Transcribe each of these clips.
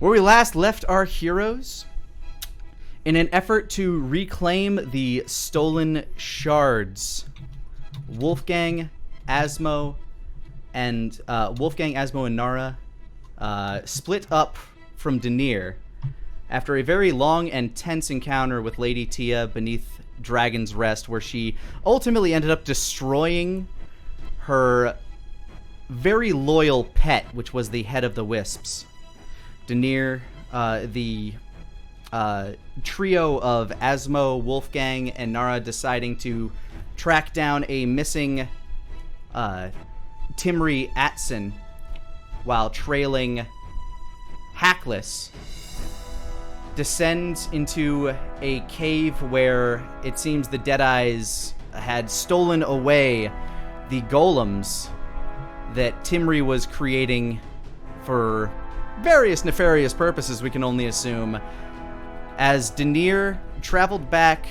Where we last left our heroes, in an effort to reclaim the stolen shards, Wolfgang, Asmo, and Nara split up from Daenir after a very long and tense encounter with Lady Tia beneath Dragon's Rest, where she ultimately ended up destroying her very loyal pet, which was the head of the Wisps. Daenir, the trio of Asmo, Wolfgang, and Nara deciding to track down a missing Timri Atson while trailing Hackless, descend into a cave where it seems the Deadeyes had stolen away the golems that Timri was creating for various nefarious purposes, we can only assume, as Daenir traveled back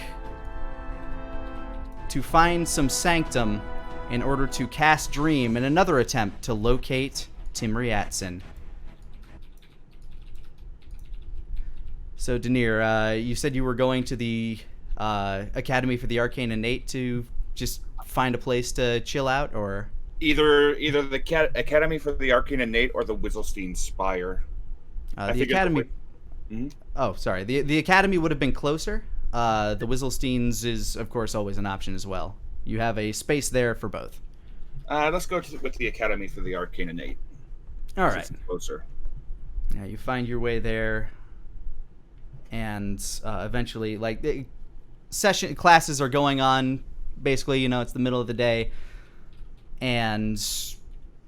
to find some sanctum in order to cast Dream in another attempt to locate Timri Atson. So, Daenir, you said you were going to the Academy for the Arcane Innate to just find a place to chill out, or...? Either the Academy for the Arcane Innate or the Whistlestein Spire. The Academy... Oh, sorry. The Academy would have been closer. The Whistlesteins is, of course, always an option as well. You have a space there for both. Let's go with the Academy for the Arcane Innate. All right. It's closer. Yeah, you find your way there, and eventually, like, classes are going on. Basically, it's the middle of the day, and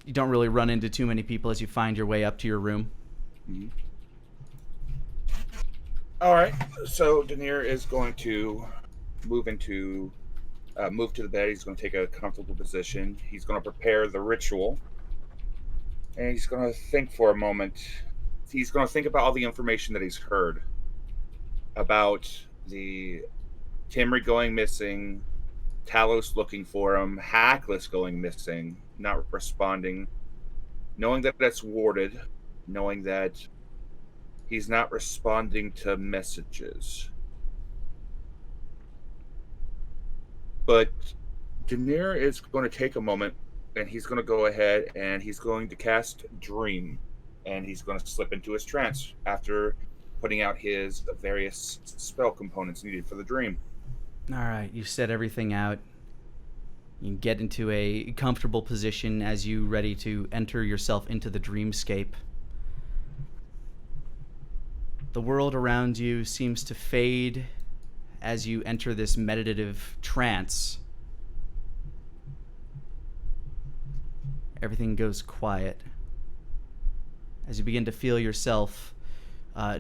you don't really run into too many people as you find your way up to your room. Mm-hmm. All right, so Daenir is going to move to the bed. He's going to take a comfortable position. He's going to prepare the ritual, and he's going to think for a moment. He's going to think about all the information that he's heard about the Timri going missing, Talos looking for him, Hackless going missing, not responding, knowing that that's warded, knowing that he's not responding to messages. But Daenir is going to take a moment, and he's going to go ahead and he's going to cast Dream, and he's going to slip into his trance after putting out his various spell components needed for the dream. All right, you set everything out. You get into a comfortable position as you ready to enter yourself into the dreamscape. The world around you seems to fade as you enter this meditative trance. Everything goes quiet as you begin to feel yourself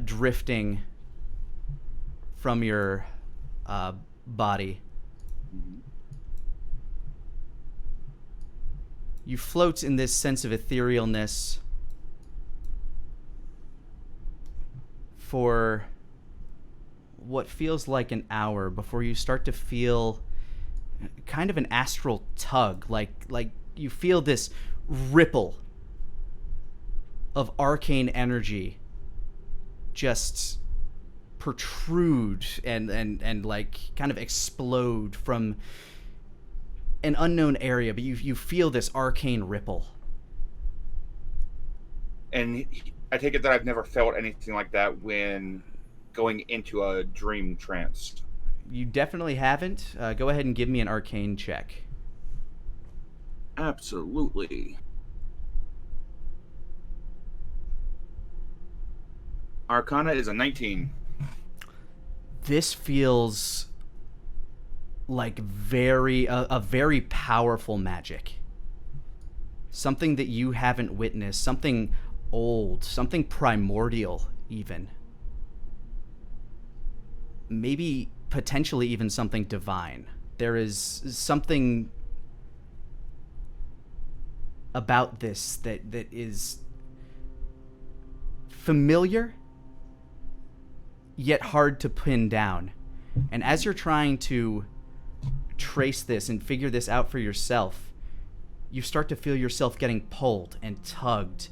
drifting from your body. You float in this sense of etherealness for what feels like an hour before you start to feel kind of an astral tug, like you feel this ripple of arcane energy just protrude and like kind of explode from an unknown area, but you feel this arcane ripple. And I take it that I've never felt anything like that when going into a dream trance. You definitely haven't. Go ahead and give me an arcane check. Absolutely. Arcana is a 19. This feels like a very powerful magic. Something that you haven't witnessed, something old, something primordial even. Maybe potentially even something divine. There is something about this that is familiar yet hard to pin down. And as you're trying to trace this and figure this out for yourself, you start to feel yourself getting pulled and tugged.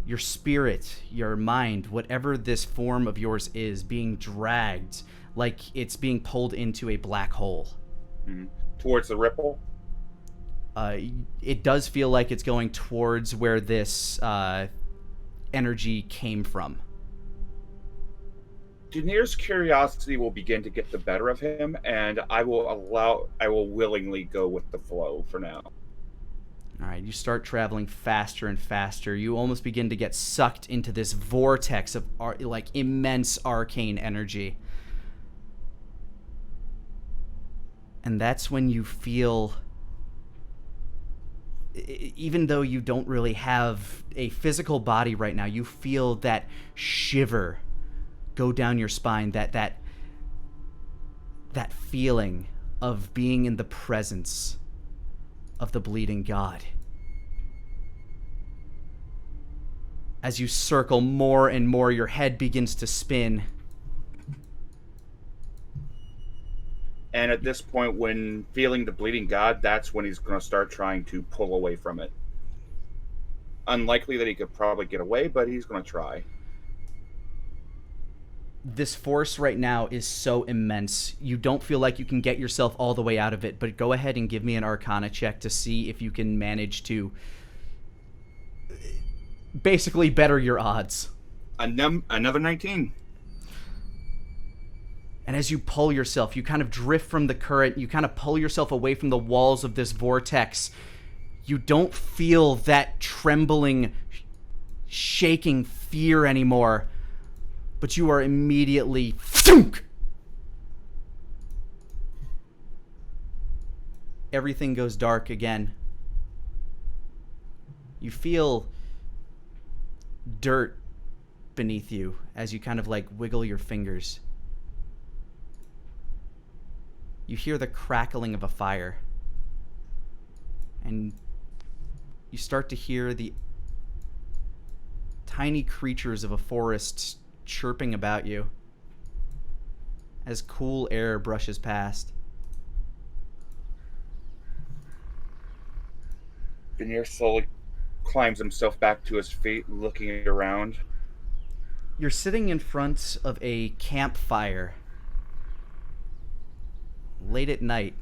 your spirit, your mind, whatever this form of yours is, being dragged like it's being pulled into a black hole. Mm-hmm. Towards the ripple? It does feel like it's going towards where this energy came from. Daenir's curiosity will begin to get the better of him, and I will willingly go with the flow for now. All right, you start traveling faster and faster. You almost begin to get sucked into this vortex of like immense arcane energy. And that's when you feel, even though you don't really have a physical body right now, you feel that shiver go down your spine, that feeling of being in the presence of the bleeding god. As you circle more and more, your head begins to spin. And at this point, when feeling the bleeding god, that's when he's going to start trying to pull away from it. Unlikely that he could probably get away, but he's going to try. This force right now is so immense. You don't feel like you can get yourself all the way out of it, but go ahead and give me an Arcana check to see if you can manage to basically better your odds. Another 19. And as you pull yourself, you kind of drift from the current, you kind of pull yourself away from the walls of this vortex. You don't feel that trembling, shaking fear anymore. But you are immediately thunk! Everything goes dark again. You feel dirt beneath you as you kind of like wiggle your fingers. You hear the crackling of a fire. And you start to hear the tiny creatures of a forest chirping about you as cool air brushes past. Daenir slowly climbs himself back to his feet, looking around. You're sitting in front of a campfire late at night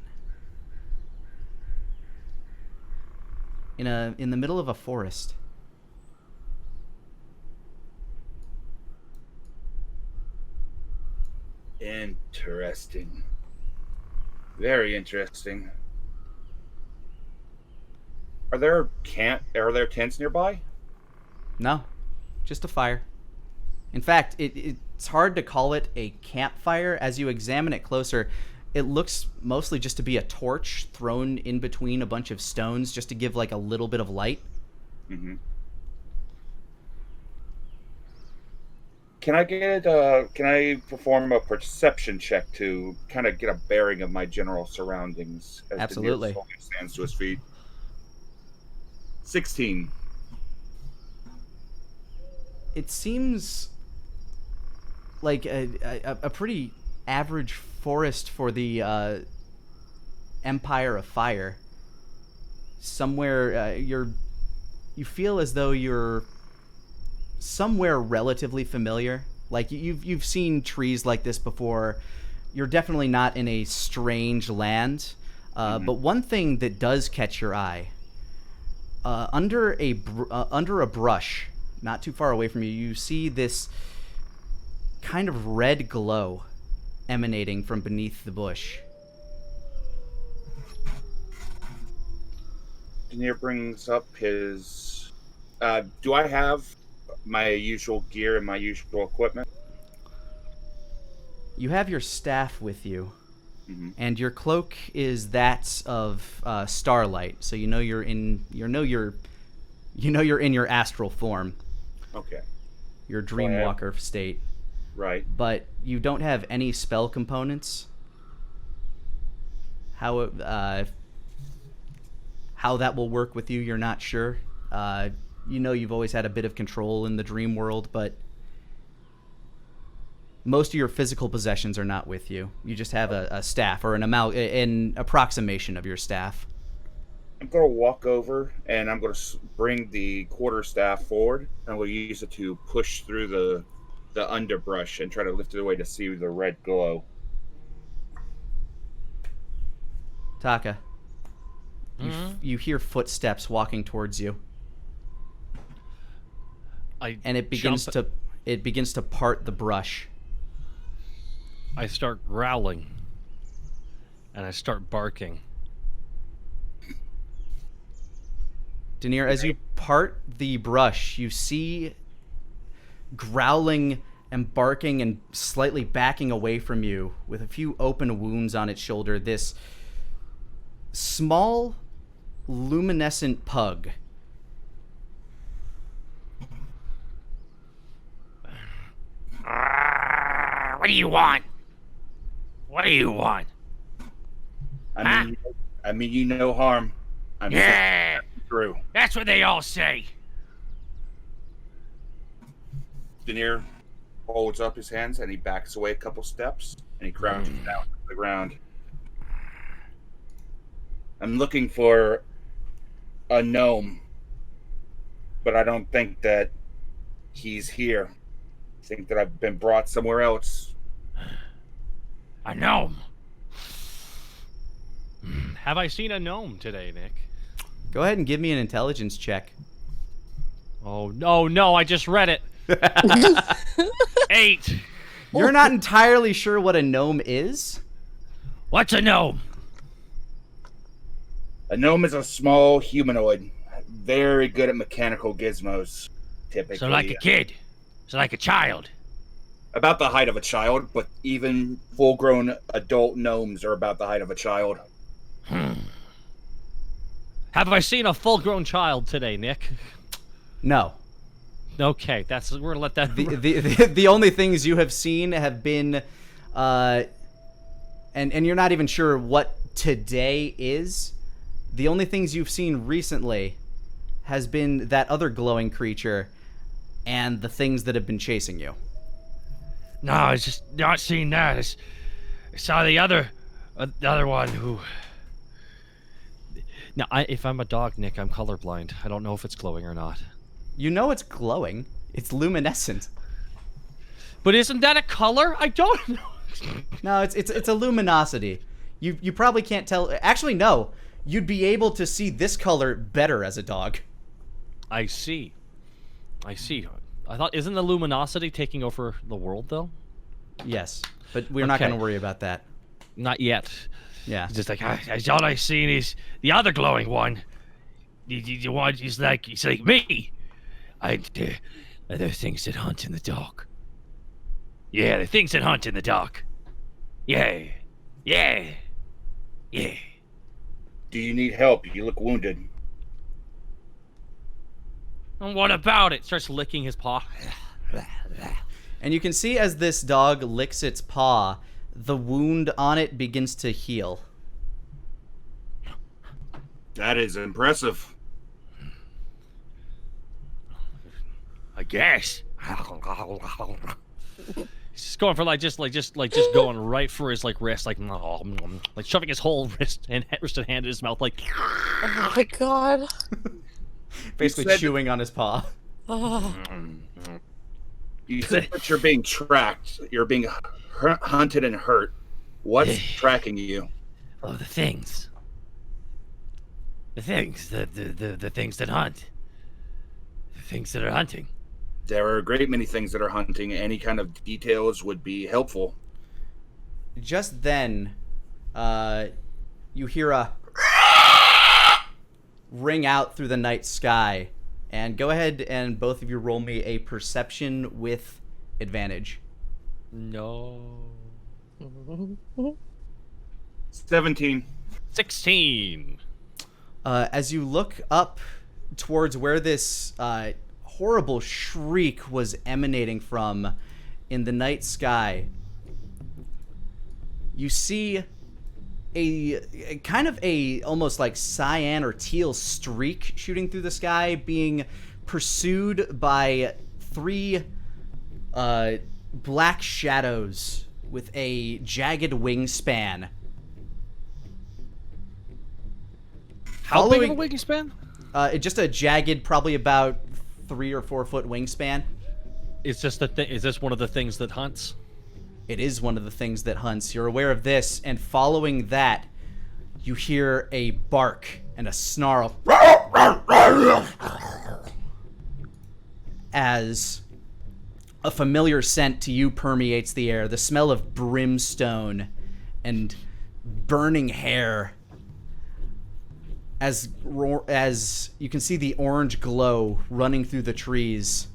in the middle of a forest. Interesting. Very interesting. Are there tents nearby? No, just a fire. In fact, it's hard to call it a campfire. As you examine it closer, it looks mostly just to be a torch thrown in between a bunch of stones just to give like a little bit of light. Mm-hmm. Can I perform a perception check to kind of get a bearing of my general surroundings? As Absolutely. Daenir slowly stands to his feet. 16. It seems like a pretty average forest for the Empire of Fire. Somewhere you feel as though you're somewhere relatively familiar. Like you've seen trees like this before. You're definitely not in a strange land. But one thing that does catch your eye, under a brush, not too far away from you, you see this kind of red glow emanating from beneath the bush. Daenir brings up his... do I have my usual gear and my usual equipment? You have your staff with you, mm-hmm. and your cloak is that of starlight, so you know you're in your astral form. Okay. Your dreamwalker state. Right. But you don't have any spell components. How that will work with you, you're not sure. You've always had a bit of control in the dream world, but most of your physical possessions are not with you. You just have a staff or an approximation of your staff. I'm going to walk over and I'm going to bring the quarterstaff forward. And we'll use it to push through the underbrush and try to lift it away to see the red glow. Taka, you hear footsteps walking towards you, and it begins to part the brush. I start growling, and I start barking. Daenir, as you part the brush, you see growling and barking and slightly backing away from you with a few open wounds on its shoulder, this small, luminescent pug. What do you want? What do you want? I mean you no harm. Yeah, Through. that's what they all say. Daenir holds up his hands and he backs away a couple steps and he crouches down to the ground. I'm looking for a gnome, but I don't think that he's here. I think that I've been brought somewhere else. A gnome. Have I seen a gnome today, Nick? Go ahead and give me an intelligence check. Oh, no, I just read it. 8. You're not entirely sure what a gnome is? What's a gnome? A gnome is a small humanoid, very good at mechanical gizmos, typically. So like a kid. So like a child. About the height of a child, but even full-grown adult gnomes are about the height of a child. Have I seen a full-grown child today, Nick? No. Okay, we're gonna let that. The only things you have seen have been, and you're not even sure what today is. The only things you've seen recently has been that other glowing creature and the things that have been chasing you. No, I was just not seeing that. I saw the other one who. Now, if I'm a dog, Nick, I'm colorblind. I don't know if it's glowing or not. You know it's glowing. It's luminescent. But isn't that a color? I don't know. No, it's a luminosity. You probably can't tell. Actually, no. You'd be able to see this color better as a dog. I see. I thought, isn't the luminosity taking over the world, though? Yes, but we're not going to worry about that. Not yet. Yeah. It's just like all I seen is the other glowing one. The one he's like me. Other things that hunt in the dark. Yeah, the things that hunt in the dark. Yeah. Do you need help? You look wounded. And what about it? Starts licking his paw. And you can see as this dog licks its paw, the wound on it begins to heal. That is impressive. I guess. He's just going for just going right for his wrist, like shoving his whole wrist and hand in his mouth, like. Oh my god. Basically chewing on his paw. You said that you're being tracked. You're being hunted and hurt. What's tracking you? Oh, the things. The things. The things that hunt. The things that are hunting. There are a great many things that are hunting. Any kind of details would be helpful. Just then, you hear a ring out through the night sky. And go ahead and both of you roll me a perception with advantage. No. 17. 16. As you look up towards where this horrible shriek was emanating from in the night sky, you see a kind of a almost like cyan or teal streak shooting through the sky, being pursued by 3 black shadows with a jagged wingspan. How big of a wingspan? Just a jagged, probably about 3 or 4 foot wingspan. Is this one of the things that hunts? It is one of the things that hunts. You're aware of this, and following that, you hear a bark and a snarl as a familiar scent to you permeates the air. The smell of brimstone and burning hair. As you can see the orange glow running through the trees.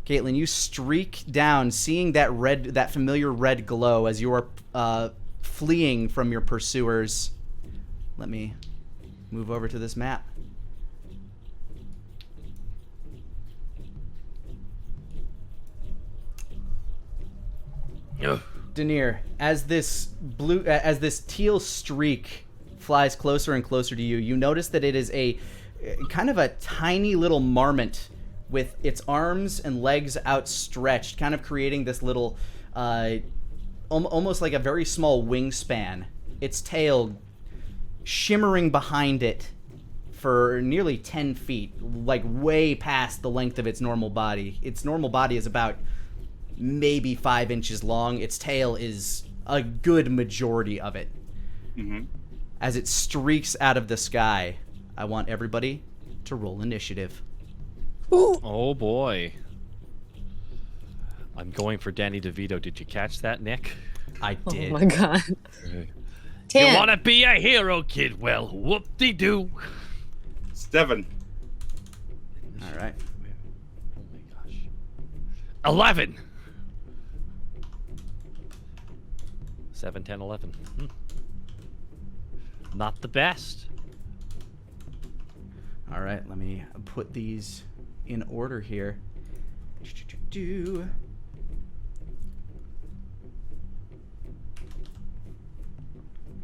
Caitlyn, you streak down, seeing that familiar red glow as you are fleeing from your pursuers. Let me move over to this map. Daenir, as this teal streak flies closer and closer to you, you notice that it is a kind of a tiny little marmot with its arms and legs outstretched, kind of creating this little, almost like a very small wingspan. Its tail shimmering behind it for nearly 10 feet, like way past the length of its normal body. Its normal body is about maybe 5 inches long. Its tail is a good majority of it. Mm-hmm. As it streaks out of the sky, I want everybody to roll initiative. Ooh. Oh boy. I'm going for Danny DeVito. Did you catch that, Nick? I did. Oh my god. You 10. want to be a hero, kid? Well, whoop-de-doo. 7. All right. Oh my gosh. 11. 7, 10, 11. Not the best. All right, let me put these in order here.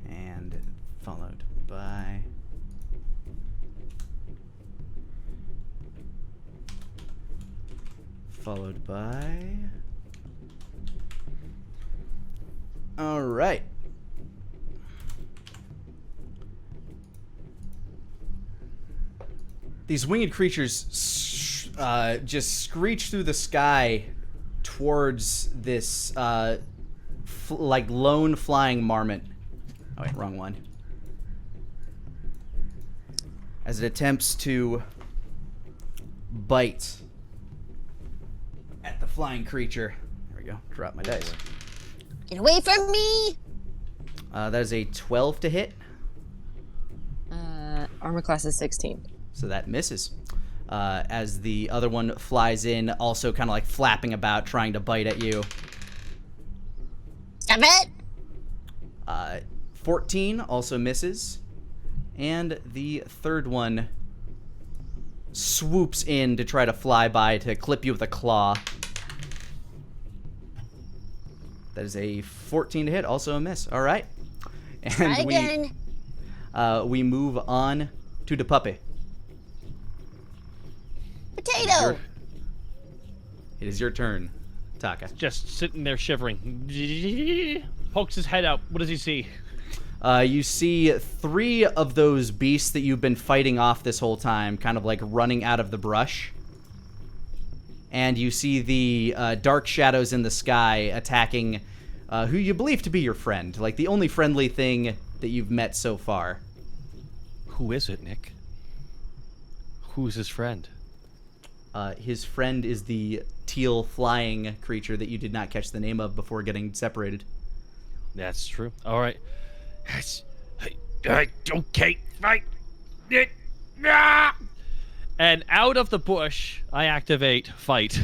And followed by all right. These winged creatures just screech through the sky towards this like lone flying marmot. Oh wait, wrong one. As it attempts to bite at the flying creature. There we go. Drop my dice. Get away from me! That is a 12 to hit. Armor class is 16. So that misses. As the other one flies in, also kind of like flapping about, trying to bite at you. Stop it! 14 also misses. And the third one swoops in to try to fly by to clip you with a claw. That is a 14 to hit, also a miss. All right. And Try again. we move on to the puppy. Potato! It is your turn, Taka. Just sitting there shivering. Pokes his head out. What does he see? You see 3 of those beasts that you've been fighting off this whole time, kind of like running out of the brush. And you see the dark shadows in the sky attacking who you believe to be your friend, like the only friendly thing that you've met so far. Who is it, Nick? Who's his friend? His friend is the teal flying creature that you did not catch the name of before getting separated. That's true. All right. Yes. Okay, right. Ah! And out of the bush, I activate fight.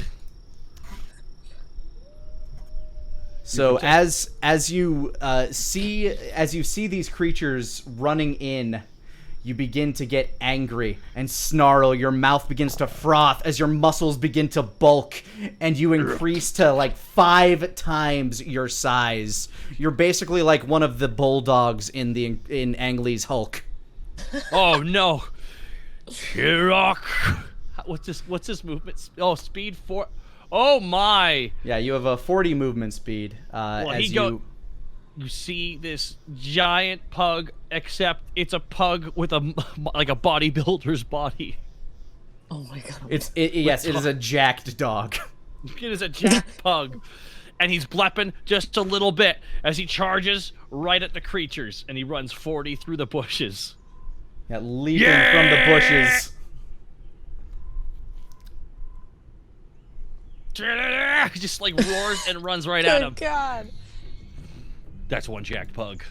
So as you see these creatures running in, you begin to get angry and snarl. Your mouth begins to froth as your muscles begin to bulk, and you increase to like 5 times your size. You're basically like one of the bulldogs in Ang Lee's Hulk. Oh no. Chirok. What's his movement? Oh, speed 4. Oh my. Yeah, you have a 40 movement speed. you see this giant pug, except it's a pug with a like a bodybuilder's body. Oh my god. Yes, it is a jacked dog. It is a jacked pug, and he's blepping just a little bit as he charges right at the creatures, and he runs 40 through the bushes. Yeah, leaping from the bushes. He just like roars and runs right at him. Good god. That's one jacked pug.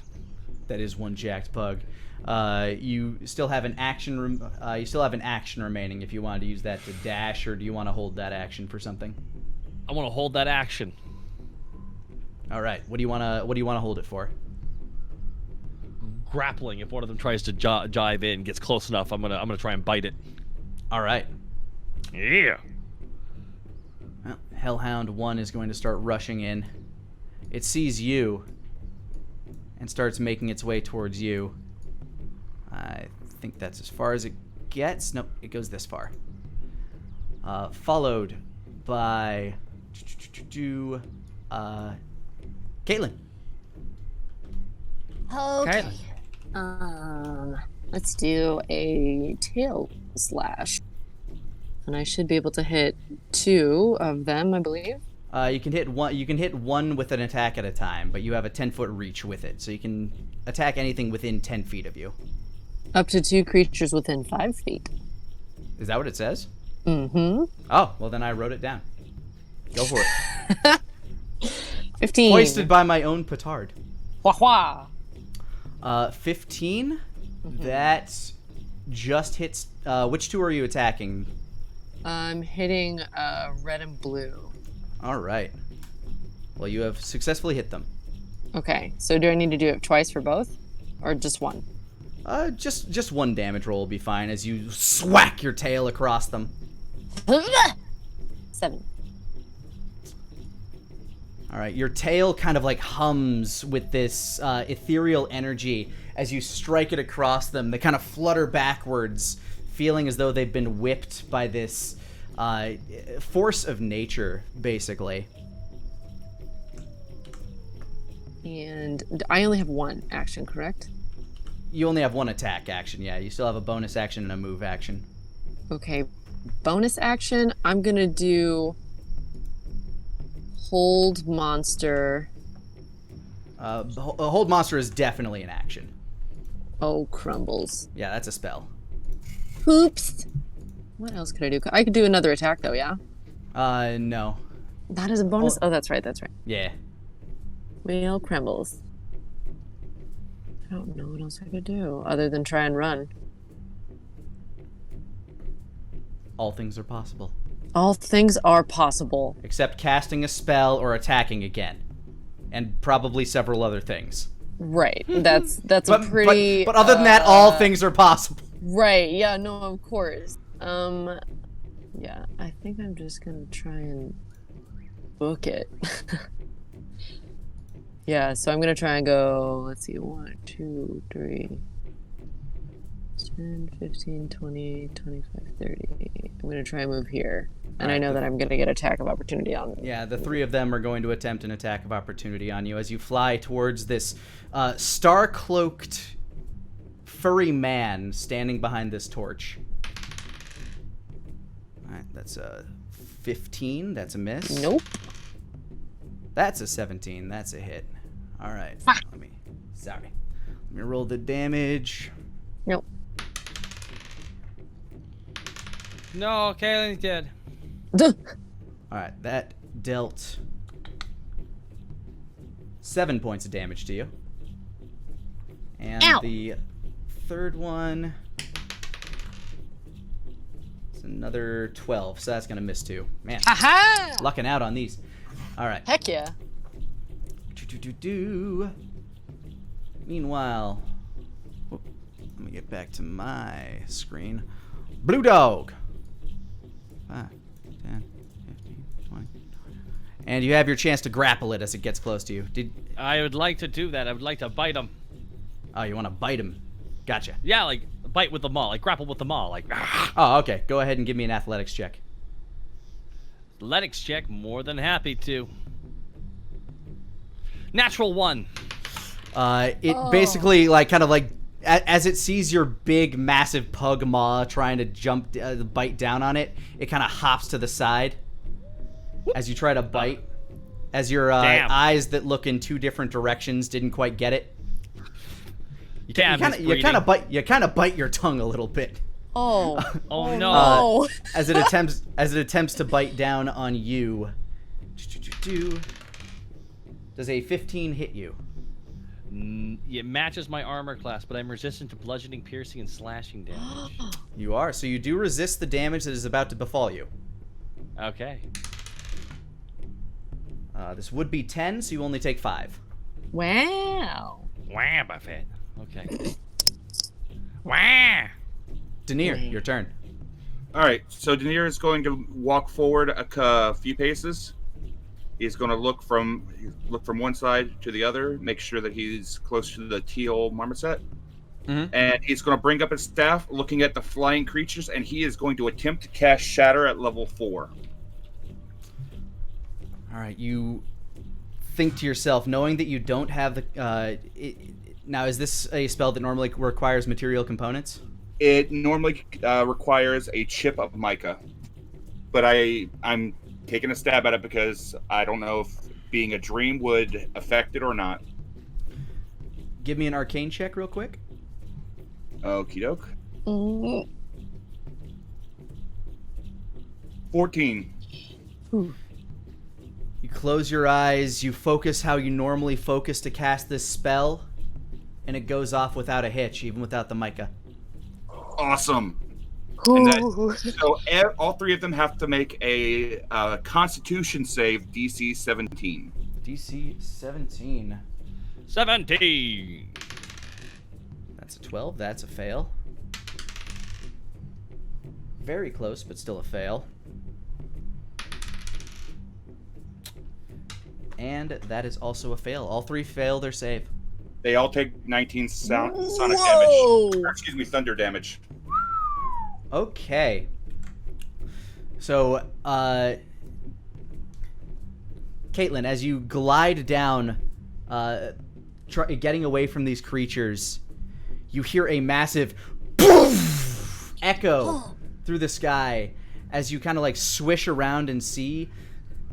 That is one jacked pug. You still have an action. Remaining. If you wanted to use that to dash, or do you want to hold that action for something? I want to hold that action. All right. What do you want to hold it for? Grappling. If one of them tries to jive in, gets close enough, I'm gonna try and bite it. All right. Yeah. Well, Hellhound 1 is going to start rushing in. It sees you and starts making its way towards you. I think that's as far as it gets. Nope, it goes this far. Followed by Caitlyn. Okay. Let's do a tail slash. And I should be able to hit 2 of them, I believe. You can hit one. You can hit one with an attack at a time, but you have a 10-foot reach with it, so you can attack anything within 10 feet of you. Up to 2 creatures within 5 feet. Is that what it says? Mm-hmm. Oh, well then I wrote it down. Go for it. 15. Hoisted by my own petard. Wah wah. 15. That just hits. Which 2 are you attacking? I'm hitting red and blue. All right. Well, you have successfully hit them. Okay, so do I need to do it twice for both? Or just one? Just one damage roll will be fine as you swack your tail across them. 7. All right, your tail kind of like hums with this ethereal energy as you strike it across them. They kind of flutter backwards, feeling as though they've been whipped by this force of nature, basically. And I only have 1 action, correct? You only have 1 attack action, yeah. You still have a bonus action and a move action. Okay, bonus action, I'm gonna do hold monster. Hold monster is definitely an action. Oh, crumbles. Yeah, that's a spell. Oops. What else could I do? I could do another attack though, yeah? No. That is a bonus? Oh, that's right, that's right. Yeah. Well, crumbles. I don't know what else I could do other than try and run. All things are possible. All things are possible. Except casting a spell or attacking again. And probably several other things. Right. That's a pretty but other than that, all things are possible. Right, yeah, no, of course. Yeah, I think I'm just gonna try and book it. Yeah, so I'm gonna try and go, let's see, 1, 2, 3, 10, 15, 20, 25, 30. I'm gonna try and move here. And I know that I'm gonna get attack of opportunity on. Yeah, the 3 of them are going to attempt an attack of opportunity on you as you fly towards this star-cloaked furry man standing behind this torch. Alright, that's a 15. That's a miss. Nope. That's a 17. That's a hit. Alright. Let me roll the damage. Nope. No, Caitlyn's dead. Alright, that dealt 7 points of damage to you. And Ow. the third one is another 12, so that's gonna miss too. Man, Aha! lucking out on these. Alright. Heck yeah. Meanwhile, let me get back to my screen. Blue Dog. 5, 10, 15, 20. And you have your chance to grapple it as it gets close to you. I would like to do that. I would like to bite him. Oh, you want to bite him? Gotcha. Yeah, like bite with the maw, like grapple with the maw, like. Oh, okay. Go ahead and give me an athletics check. Athletics check, more than happy to. Natural 1. It basically, like, kind of like, as it sees your big, massive pug maw trying to jump, bite down on it, it kind of hops to the side as you try to bite. As your eyes that look in two different directions didn't quite get it. You kind of bite your tongue a little bit. Oh. Oh no. As it attempts to bite down on you. Does a 15 hit you? It matches my armor class, but I'm resistant to bludgeoning, piercing, and slashing damage. You are, so you do resist the damage that is about to befall you. Okay. This would be 10, so you only take 5. Wow. Wah, Buffett. Okay. Wah. Mm-hmm. Daenir, your turn. All right, so Daenir is going to walk forward a few paces. He's going to look from one side to the other, make sure that he's close to the teal marmoset. Mm-hmm. And he's going to bring up his staff, looking at the flying creatures, and he is going to attempt to cast Shatter at level 4. All right, you think to yourself, knowing that you don't have the... now, is this a spell that normally requires material components? It normally requires a chip of mica, but I'm taking a stab at it because I don't know if being a dream would affect it or not. Give me an arcane check real quick. Okie doke. Mm. 14. Ooh. You close your eyes, you focus how you normally focus to cast this spell, and it goes off without a hitch, even without the mica. Awesome. Ooh. And so all three of them have to make a Constitution save, DC 17. DC 17. 17. That's a 12. That's a fail. Very close, but still a fail. And that is also a fail. All three fail their save. They all take 19 sonic Whoa. damage. Or, excuse me, thunder damage. Okay. So, Caitlyn, as you glide down, getting away from these creatures, you hear a massive poof echo through the sky as you kind of like swish around and see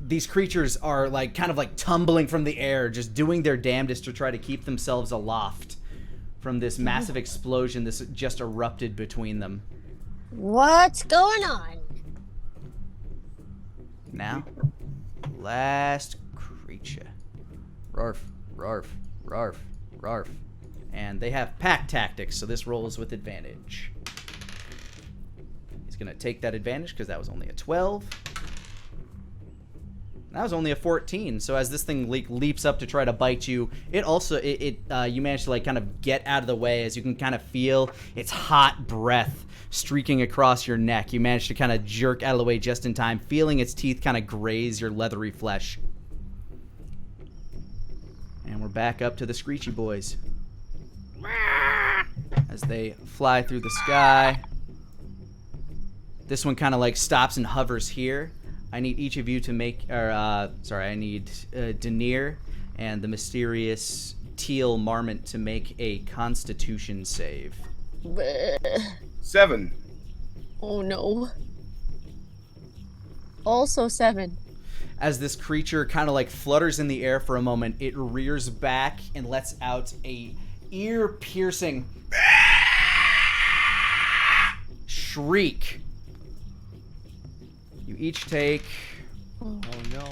these creatures are like kind of like tumbling from the air, just doing their damnedest to try to keep themselves aloft from this massive explosion that's just erupted between them. What's going on? Now, last creature. Rarf, rarf, rarf, rarf. And they have pack tactics, so this rolls with advantage. He's going to take that advantage because that was only a 12. That was only a 14. So as this thing leaps up to try to bite you, it also you manage to like kind of get out of the way as you can kind of feel its hot breath streaking across your neck. You manage to kind of jerk out of the way just in time, feeling its teeth kind of graze your leathery flesh. And we're back up to the Screechy Boys as they fly through the sky. This one kind of like stops and hovers here. I need each of you to make, I need Daenir and the mysterious teal marmot to make a Constitution save. 7. Oh no. Also 7. As this creature kind of like flutters in the air for a moment, it rears back and lets out a ear-piercing shriek. You each take... Oh no.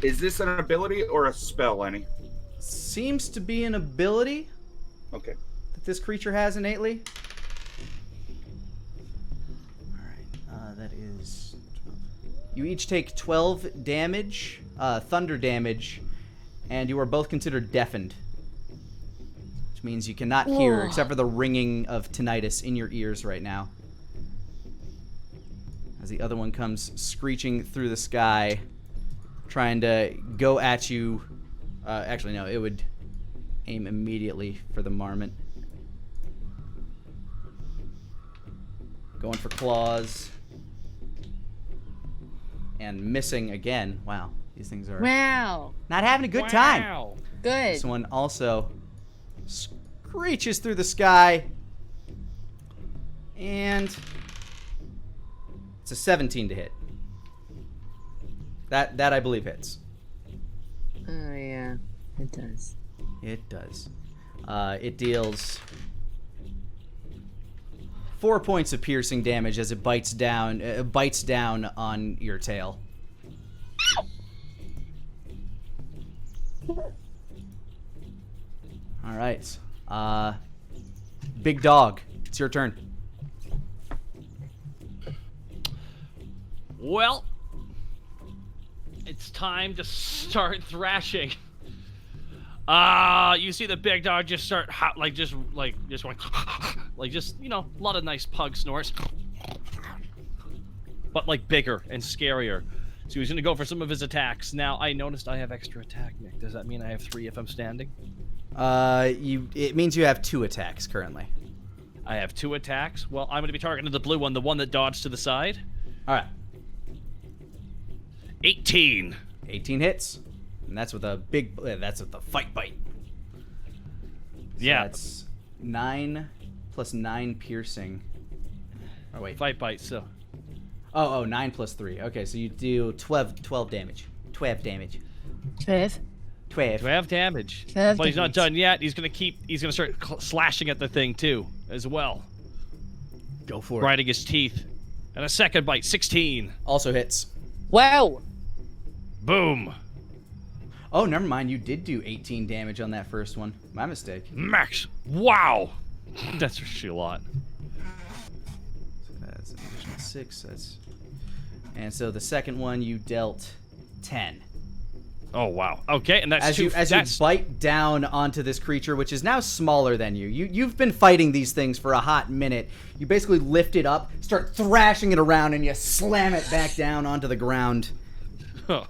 Is this an ability or a spell, Lani? Seems to be an ability Okay. that this creature has innately. Alright, that is... 12. You each take 12 damage, thunder damage, and you are both considered deafened. Which means you cannot hear, except for the ringing of tinnitus in your ears right now. As the other one comes screeching through the sky, trying to go at you. Actually, no, it would aim immediately for the marmot. Going for claws. And missing again. Wow. These things are Wow. not having a good time. Wow. Good. This one also screeches through the sky. And it's a 17 to hit. That I believe hits. Oh, yeah. It does. It does. It deals 4 points of piercing damage as it bites down on your tail. All right. Big dog, it's your turn. Well, it's time to start thrashing. You see the big dog just start just going a lot of nice pug snores, but like bigger and scarier. So he's gonna go for some of his attacks. Now I noticed I have extra attack, Nick. Does that mean I have 3 if I'm standing? It means you have 2 attacks currently. I have 2 attacks. Well, I'm gonna be targeting the blue one, the one that dodged to the side. All right. 18. 18 hits. And that's with a that's with a fight bite. So Yeah. That's 9 plus 9 piercing. Oh, wait. Fight bite, so. Oh, 9 plus 3. Okay, so you do 12 damage. 12 damage. 12. 12. 12 damage. 12 But he's not damage. done yet. He's gonna start slashing at the thing too, as well. Go for it. Grinding his teeth. And a second bite, 16. Also hits. Wow. Boom. Oh, never mind. You did do 18 damage on that first one. My mistake. Max. Wow. That's actually a lot. So that's an additional 6. And so the second one you dealt 10. Oh wow. Okay, and that's As two. you bite down onto this creature, which is now smaller than you. You've been fighting these things for a hot minute. You basically lift it up, start thrashing it around, and you slam it back down onto the ground. All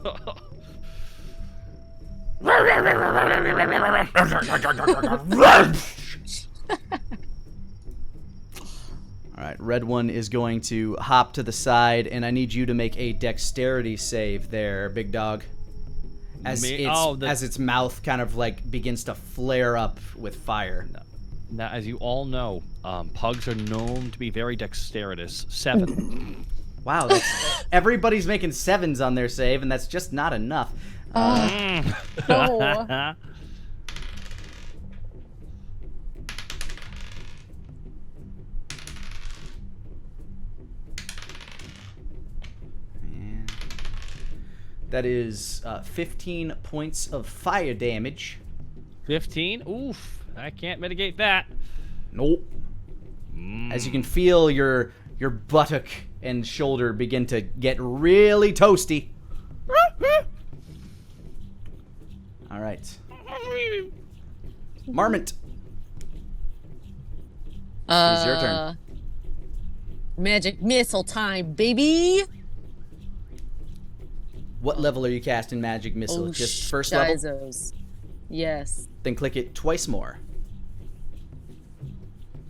right, red one is going to hop to the side, and I need you to make a dexterity save there, big dog. As its mouth kind of like begins to flare up with fire. Now, as you all know, pugs are known to be very dexterous. 7. Wow, everybody's making 7s on their save, and that's just not enough. Oh. And that is 15 points of fire damage. 15. Oof. I can't mitigate that. Nope. As you can feel your buttock and shoulder begin to get really toasty. All right. Marmot. It's your turn. Magic missile time, baby. What level are you casting magic missile? Just first level? Shizos. Yes. Then click it twice more.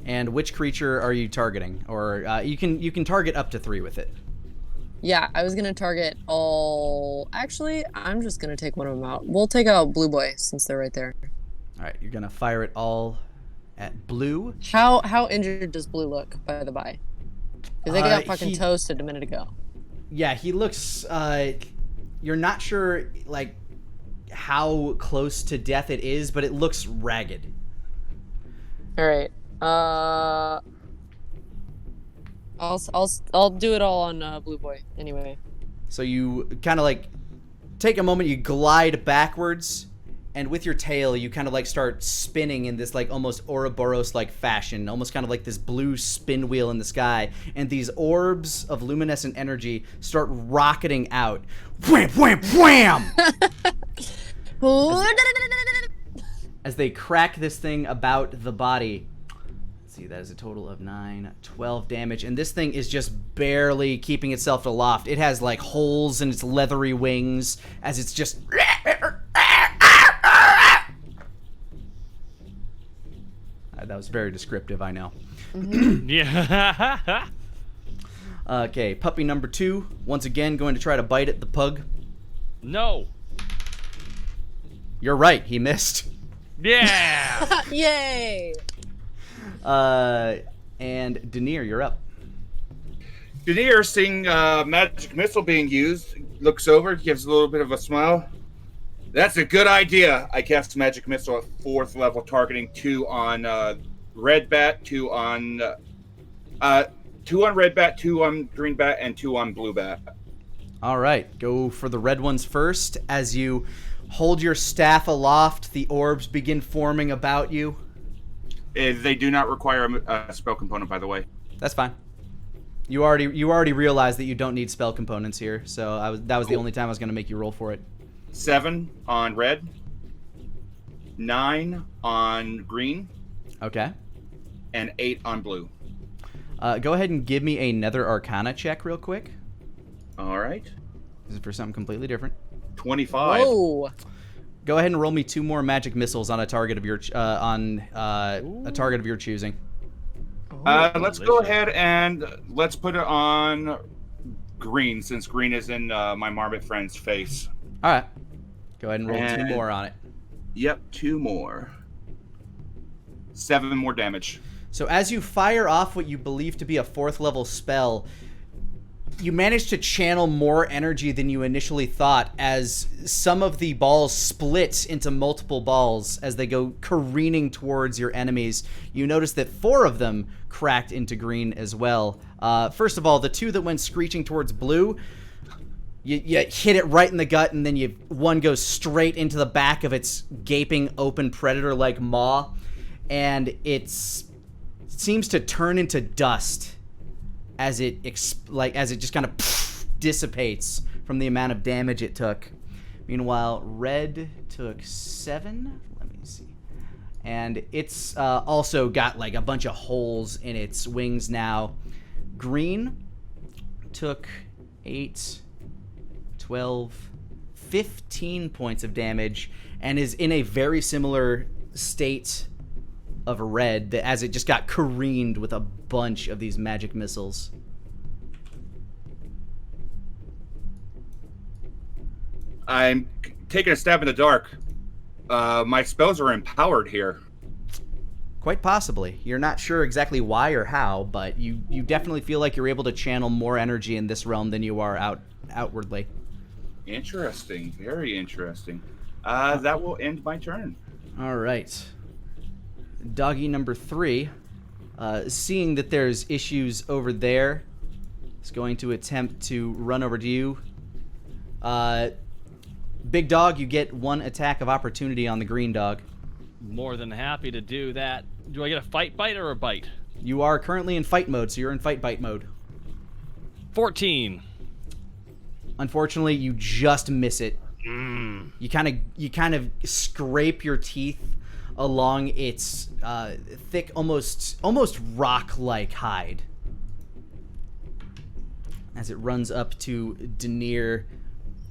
And which creature are you targeting? Or you can target up to 3 with it. Yeah, I was gonna target all. Actually, I'm just gonna take one of them out. We'll take out Blue Boy since they're right there. All right, you're gonna fire it all at blue. How injured does Blue look, by the by? Because they got fucking toasted a minute ago. Yeah, he looks. You're not sure like how close to death it is, but it looks ragged. All right. I'll do it all on Blue Boy anyway. So you kind of like take a moment, you glide backwards, and with your tail you kind of like start spinning in this like almost Ouroboros like fashion, almost kind of like this blue spin wheel in the sky, and these orbs of luminescent energy start rocketing out. Wham, wham, wham! As they crack this thing about the body. See, that is a total of 12 damage, and this thing is just barely keeping itself aloft. It has like holes in its leathery wings as it's just that was very descriptive, I know. Yeah. Okay, puppy number 2 once again going to try to bite at the pug. No. You're right. He missed. Yeah. Yay! And Daenir, you're up. Daenir, seeing magic missile being used, looks over, gives a little bit of a smile. That's a good idea. I cast magic missile at 4th level, targeting 2 on red bat, 2 on red bat, 2 on green bat, and 2 on blue bat. All right, go for the red ones first. As you hold your staff aloft, the orbs begin forming about you. They do not require a spell component, by the way. That's fine. You already realized that you don't need spell components here, so that was the only time I was going to make you roll for it. 7 on red, 9 on green, Okay. and 8 on blue. Go ahead and give me a Nether Arcana check real quick. All right. This is for something completely different. 25. Whoa! Go ahead and roll me 2 more magic missiles on a target of your a target of your choosing. Let's go ahead and let's put it on green, since green is in my marmot friend's face. All right. Go ahead and roll 2 And- more on it. Yep, 2 more. 7 more damage. So as you fire off what you believe to be a 4th level spell, you manage to channel more energy than you initially thought, as some of the balls split into multiple balls as they go careening towards your enemies. You notice that 4 of them cracked into green as well. First of all, the 2 that went screeching towards blue, you hit it right in the gut, and then one goes straight into the back of its gaping open predator-like maw, and it seems to turn into dust as it just kind of dissipates from the amount of damage it took. Meanwhile, red took 7. Let me see. And it's also got like a bunch of holes in its wings now. Green took 8, 12, 15 points of damage and is in a very similar state of red, that as it just got careened with a bunch of these magic missiles. I'm taking a stab in the dark. My spells are empowered here. Quite possibly. You're not sure exactly why or how, but you definitely feel like you're able to channel more energy in this realm than you are outwardly. Interesting. Very interesting. That will end my turn. All right. Doggy number 3, seeing that there's issues over there, is going to attempt to run over to you. Big dog, you get 1 attack of opportunity on the green dog. More than happy to do that. Do I get a fight bite or a bite? You are currently in fight mode, so you're in fight bite mode. 14. Unfortunately, you just miss it. You kind of scrape your teeth along its thick, almost rock-like hide as it runs up to Daenir,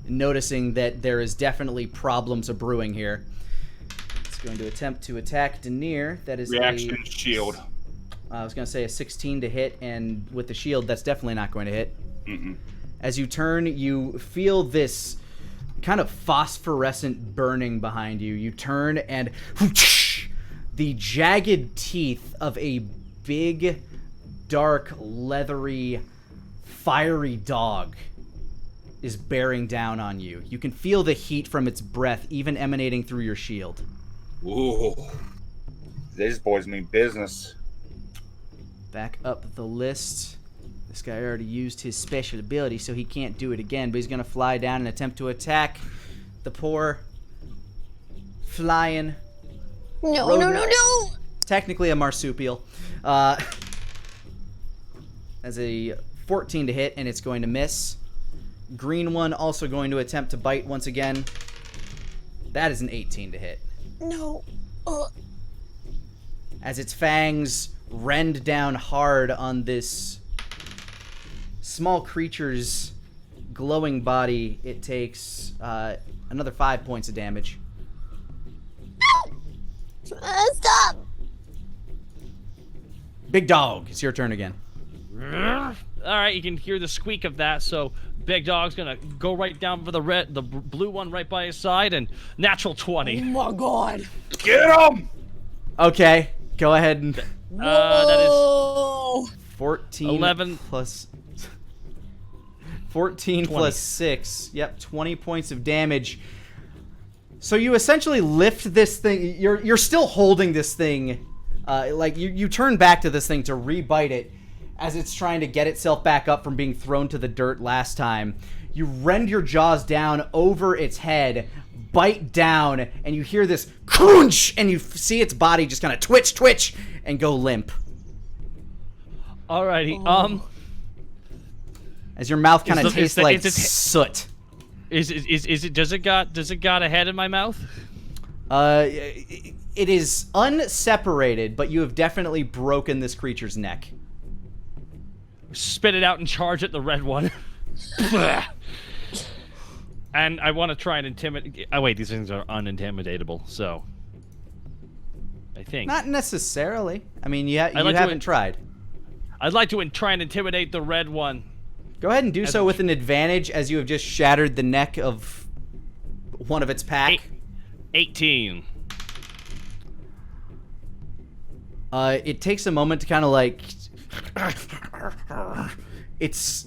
noticing that there is definitely problems brewing here. It's going to attempt to attack Daenir. That is Reaction shield. I was going to say a 16 to hit, and with the shield, that's definitely not going to hit. Mm-mm. As you turn, you feel this kind of phosphorescent burning behind you. You turn, and the jagged teeth of a big, dark, leathery, fiery dog is bearing down on you. You can feel the heat from its breath even emanating through your shield. Ooh. These boys mean business. Back up the list. This guy already used his special ability, so he can't do it again, but he's going to fly down and attempt to attack the poor flying No, rodent. no! Technically a marsupial. As a 14 to hit, and it's going to miss. Green one also going to attempt to bite once again. That is an 18 to hit. No. As its fangs rend down hard on this small creature's glowing body, it takes another 5 points of damage. Stop! Big dog, it's your turn again. All right, you can hear the squeak of that. So Big Dog's gonna go right down for the blue one right by his side, and natural 20. Oh my god. Get him! Okay, go ahead and That Whoa. 14 11 plus 14 20. plus 6. Yep, 20 points of damage. So you essentially lift this thing. You're still holding this thing. Like you turn back to this thing to re-bite it as it's trying to get itself back up from being thrown to the dirt last time. You rend your jaws down over its head, bite down, and you hear this crunch, and you see its body just kind of twitch, and go limp. Alrighty. As your mouth kind of Is the- tastes is the- like is it- soot. Is it? Does it got a head in my mouth? It is unseparated, but you have definitely broken this creature's neck. Spit it out and charge at the red one. And I want to try and intimidate. Oh wait, these things are unintimidatable. So I think Not necessarily. I mean, you like to haven't tried. I'd like to try and intimidate the red one. Go ahead and do As so a- with an advantage, as you have just shattered the neck of one of its pack. 18. It takes a moment to kind of like... its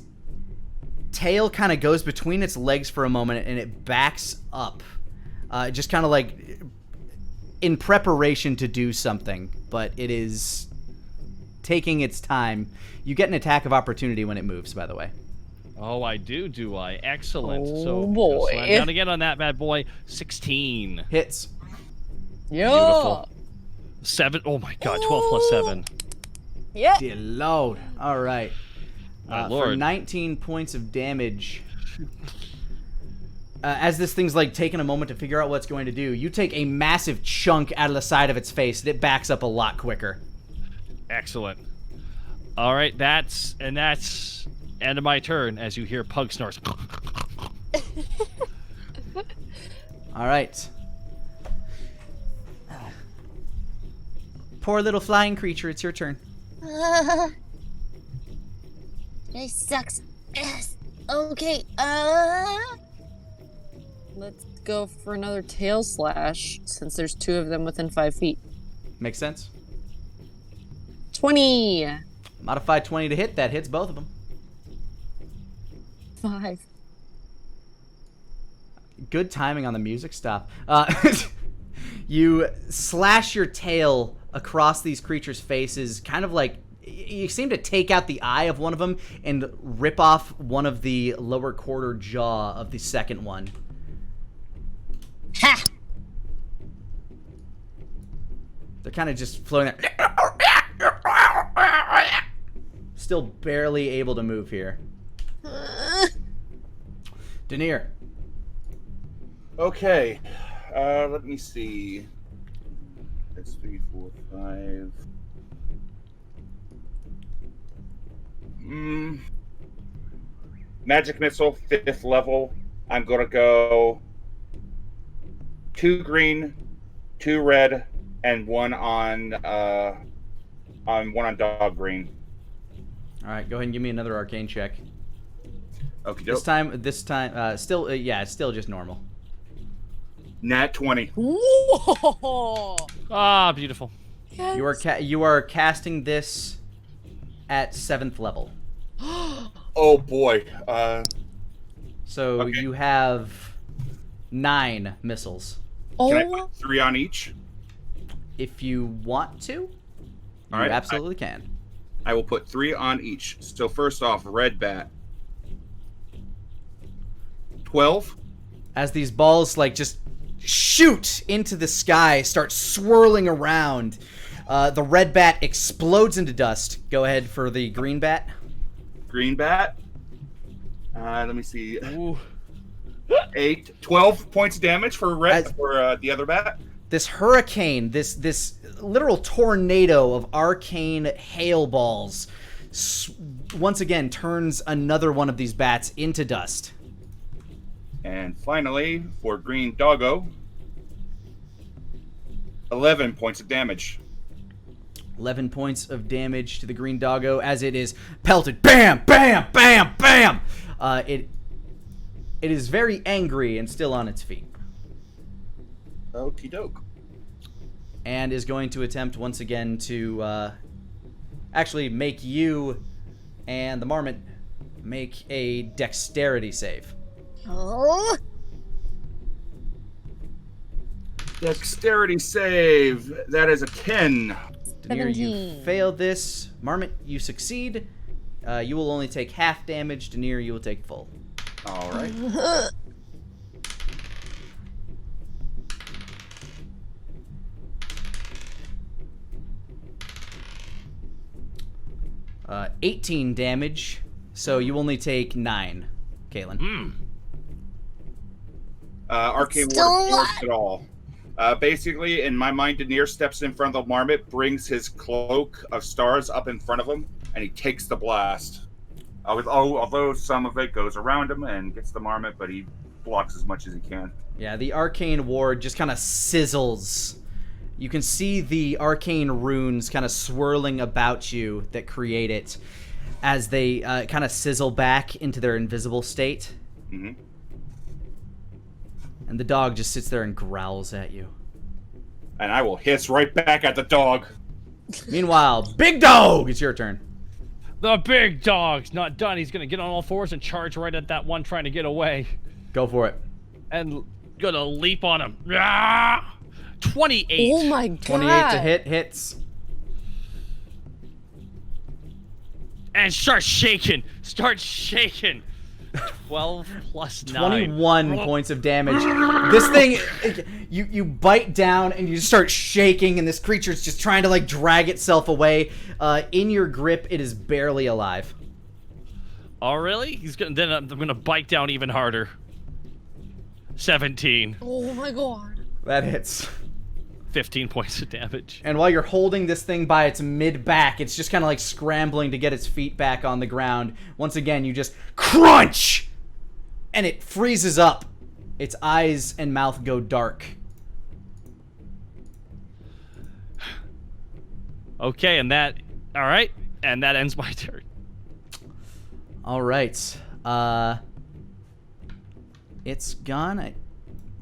tail kind of goes between its legs for a moment, and it backs up. Just kind of like in preparation to do something, but it is taking its time. You get an attack of opportunity when it moves, by the way. Oh, I do I? Excellent. Oh, so boy. slam down again on that bad boy. 16. Hits. Yo. Beautiful. 7. Oh my god, 12 plus 7. Yeah. Dear Lord. All right. My For lord. 19 points of damage. As this thing's like taking a moment to figure out what's going to do, you take a massive chunk out of the side of its face, and it backs up a lot quicker. Excellent. All right, that's end of my turn as you hear Pug snores. All right. Poor little flying creature, it's your turn. This sucks ass. Okay, Let's go for another tail slash since there's 2 of them within 5 feet. Makes sense. 20. Modified 20 to hit, that hits both of them. 5. Good timing on the music stop. You slash your tail across these creatures' faces, kind of like you seem to take out the eye of one of them and rip off one of the lower quarter jaw of the second one. ha! They're kind of just floating there. Still barely able to move here. Daenir. Okay. Let me see. That's 3, 4, 5. Magic missile, 5th level. I'm gonna go 2 green, 2 red, and 1 on dog green. All right, go ahead and give me another arcane check. Okay, This time, still, yeah, it's still just normal. Nat 20. Whoa! Ah, beautiful. Yes. You are casting this at 7th level. Oh boy. So Okay. you have 9 missiles. Can I Oh, put 3 on each? If you want to, you All right, absolutely can. I will put 3 on each. So first off, red bat. 12. As these balls like just shoot into the sky, start swirling around, the red bat explodes into dust. Go ahead for the green bat. Green bat. Let me see. Ooh. 8, 12 points of damage for red As- for the other bat. This hurricane, this literal tornado of arcane hail balls, once again turns another one of these bats into dust. And finally, for green doggo, 11 points of damage. 11 points of damage to the green doggo as it is pelted. Bam, bam, bam, bam. It is very angry and still on its feet. Okie doke. And is going to attempt once again to actually make you and the marmot make a dexterity save. Oh, Dexterity save. That is a 10. Daenir, you 17. failed this. Marmot, you succeed. You will only take half damage. Daenir, you will take full. All right. 18 damage, so you only take 9, Caitlyn. Arcane Still Ward alive. works it all. Basically, in my mind, Daenir steps in front of the marmot, brings his cloak of stars up in front of him, and he takes the blast. Although some of it goes around him and gets the marmot, but he blocks as much as he can. Yeah, the arcane ward just kind of sizzles. You can see the arcane runes kind of swirling about you that create it as they kind of sizzle back into their invisible state. Mm-hmm. And the dog just sits there and growls at you. And I will hiss right back at the dog. Meanwhile, Big Dog, it's your turn. The big dog's not done. He's gonna get on all fours and charge right at that one trying to get away, Go for it. and gonna leap on him. Ah! 28. Oh my god. 28 to hit, hits. And start shaking. 12 plus 9. 21 points of damage. This thing, you bite down and you start shaking, and this creature's just trying to like drag itself away. In your grip, it is barely alive. Oh really? Then I'm gonna bite down even harder. 17. Oh my god. That hits. 15 points of damage. And while you're holding this thing by its mid-back, it's just kind of like scrambling to get its feet back on the ground. Once again, you just crunch! And it freezes up. Its eyes and mouth go dark. Okay, and that... Alright, and that ends my turn. All right. It's gone. I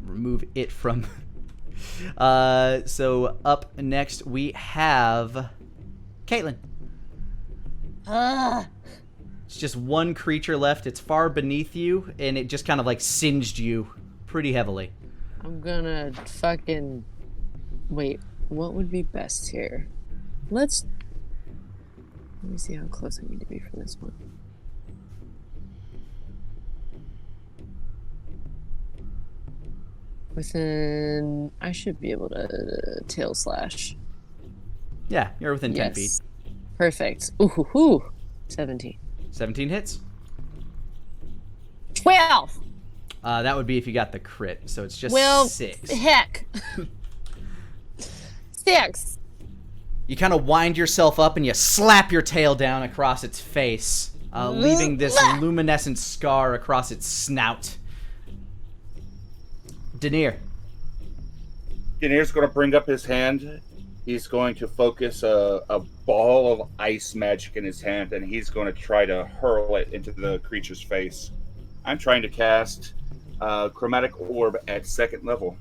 remove it from... So up next we have Caitlyn. It's just one creature left. It's far beneath you, and it just kind of like singed you pretty heavily. I'm gonna fucking... Wait, what would be best here? Let me see how close I need to be for this one. Within... I should be able to tail slash. Yeah, you're within 10 feet. Perfect. Ooh, hoo, hoo. 17. 17 hits. 12! That would be if you got the crit, so it's just Well, 6. heck. 6. You kind of wind yourself up and you slap your tail down across its face, leaving this luminescent scar across its snout. Daenir. Daenir's going to bring up his hand. He's going to focus a ball of ice magic in his hand, and he's going to try to hurl it into the creature's face. I'm trying to cast Chromatic Orb at 2nd level.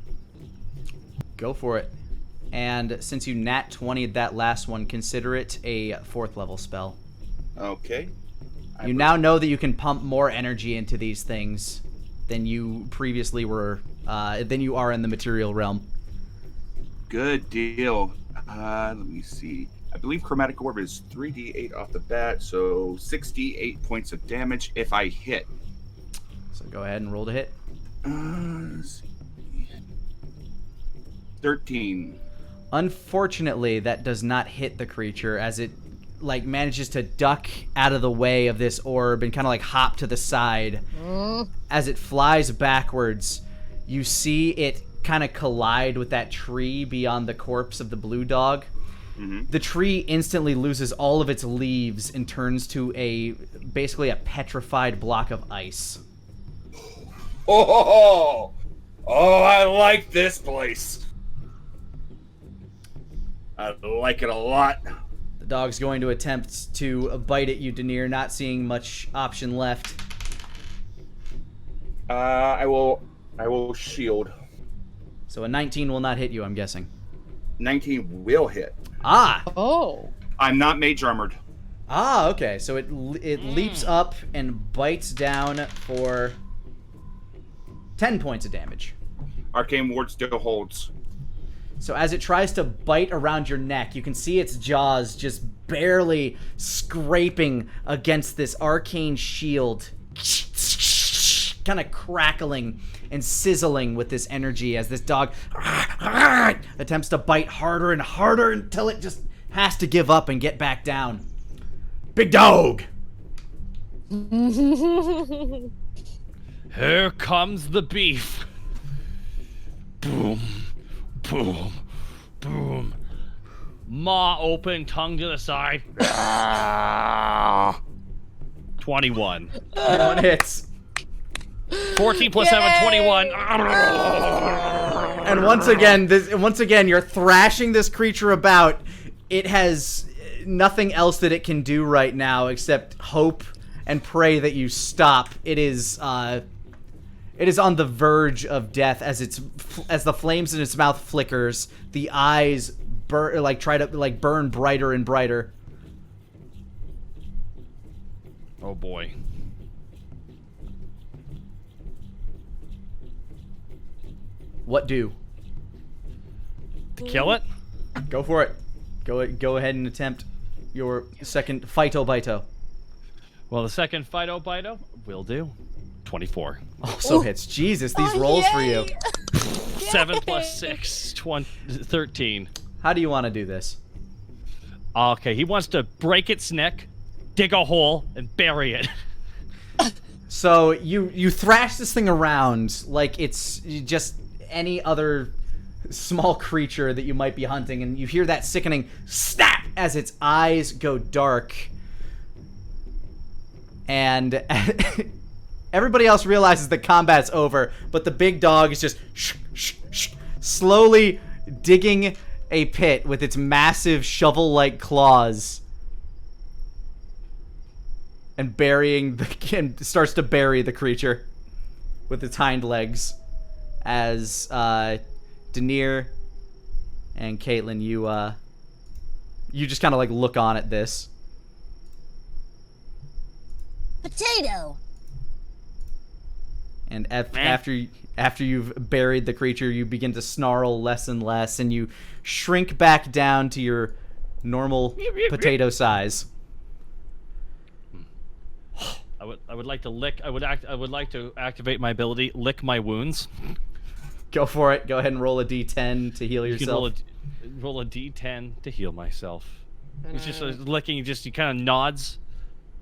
Go for it. And since you nat 20'd that last one, consider it a 4th level spell. Okay. You now know that you can pump more energy into these things than you previously were, than you are in the material realm. Good deal. Let me see. I believe Chromatic Orb is 3d8 off the bat, so 68 points of damage if I hit. So go ahead and roll to hit. Let's see. 13. Unfortunately, that does not hit the creature as it like manages to duck out of the way of this orb and kind of like hop to the side. As it flies backwards, you see it kind of collide with that tree beyond the corpse of the blue dog. Mm-hmm. The tree instantly loses all of its leaves and turns to basically a petrified block of ice. Oh, I like this place. I like it a lot. The dog's going to attempt to bite at you, Daenir, not seeing much option left. I will shield. So a 19 will not hit you, I'm guessing. 19 will hit. Ah! Oh. I'm not mage armored. Ah, okay. So it leaps up and bites down for 10 points of damage. Arcane Ward still holds. So as it tries to bite around your neck, you can see its jaws just barely scraping against this arcane shield. Kind of crackling and sizzling with this energy as this dog attempts to bite harder and harder until it just has to give up and get back down. Big dog! Here comes the beef. Boom, boom, boom. Maw open, tongue to the side. 21. 21 hits. 14 plus 7, 21. And once again, you're thrashing this creature about. It has nothing else that it can do right now except hope and pray that you stop. It is on the verge of death as the flames in its mouth flickers. The eyes try to burn brighter and brighter. Oh boy. What do? Kill it? Go for it. Go ahead and attempt your second Phyto-Bito. Well, the second Phyto-Bito will do. 24. Also hits. Jesus, these rolls for you. 7 plus 6, 13. How do you want to do this? Okay, he wants to break its neck, dig a hole, and bury it. So you thrash this thing around like it's just any other small creature that you might be hunting, and you hear that sickening snap as its eyes go dark. And everybody else realizes that combat's over, but the big dog is just slowly digging a pit with its massive shovel-like claws. And starts to bury the creature with its hind legs. As Daenir and Caitlyn, you just kind of look on at this. Potato. And after you've buried the creature, you begin to snarl less and less, and you shrink back down to your normal potato size. I would like to lick. I would like to activate my ability, lick my wounds. Go for it. Go ahead and roll a d10 to heal You yourself. can roll a d10 to heal myself. It's just licking. He kind of nods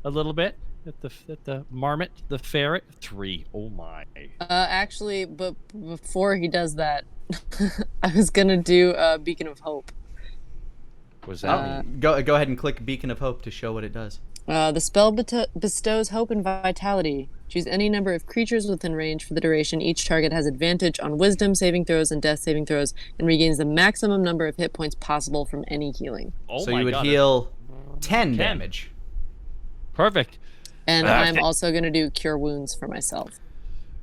a little bit at the marmot, the ferret. 3. Oh my. Actually, but before he does that, I was gonna do a Beacon of Hope. Was that? Go ahead and click Beacon of Hope to show what it does. The spell bestows hope and vitality. Choose any number of creatures within range for the duration. Each target has advantage on wisdom saving throws and death saving throws and regains the maximum number of hit points possible from any healing. Oh so my you would God. heal 10 damage. Perfect. And I'm also going to do Cure Wounds for myself.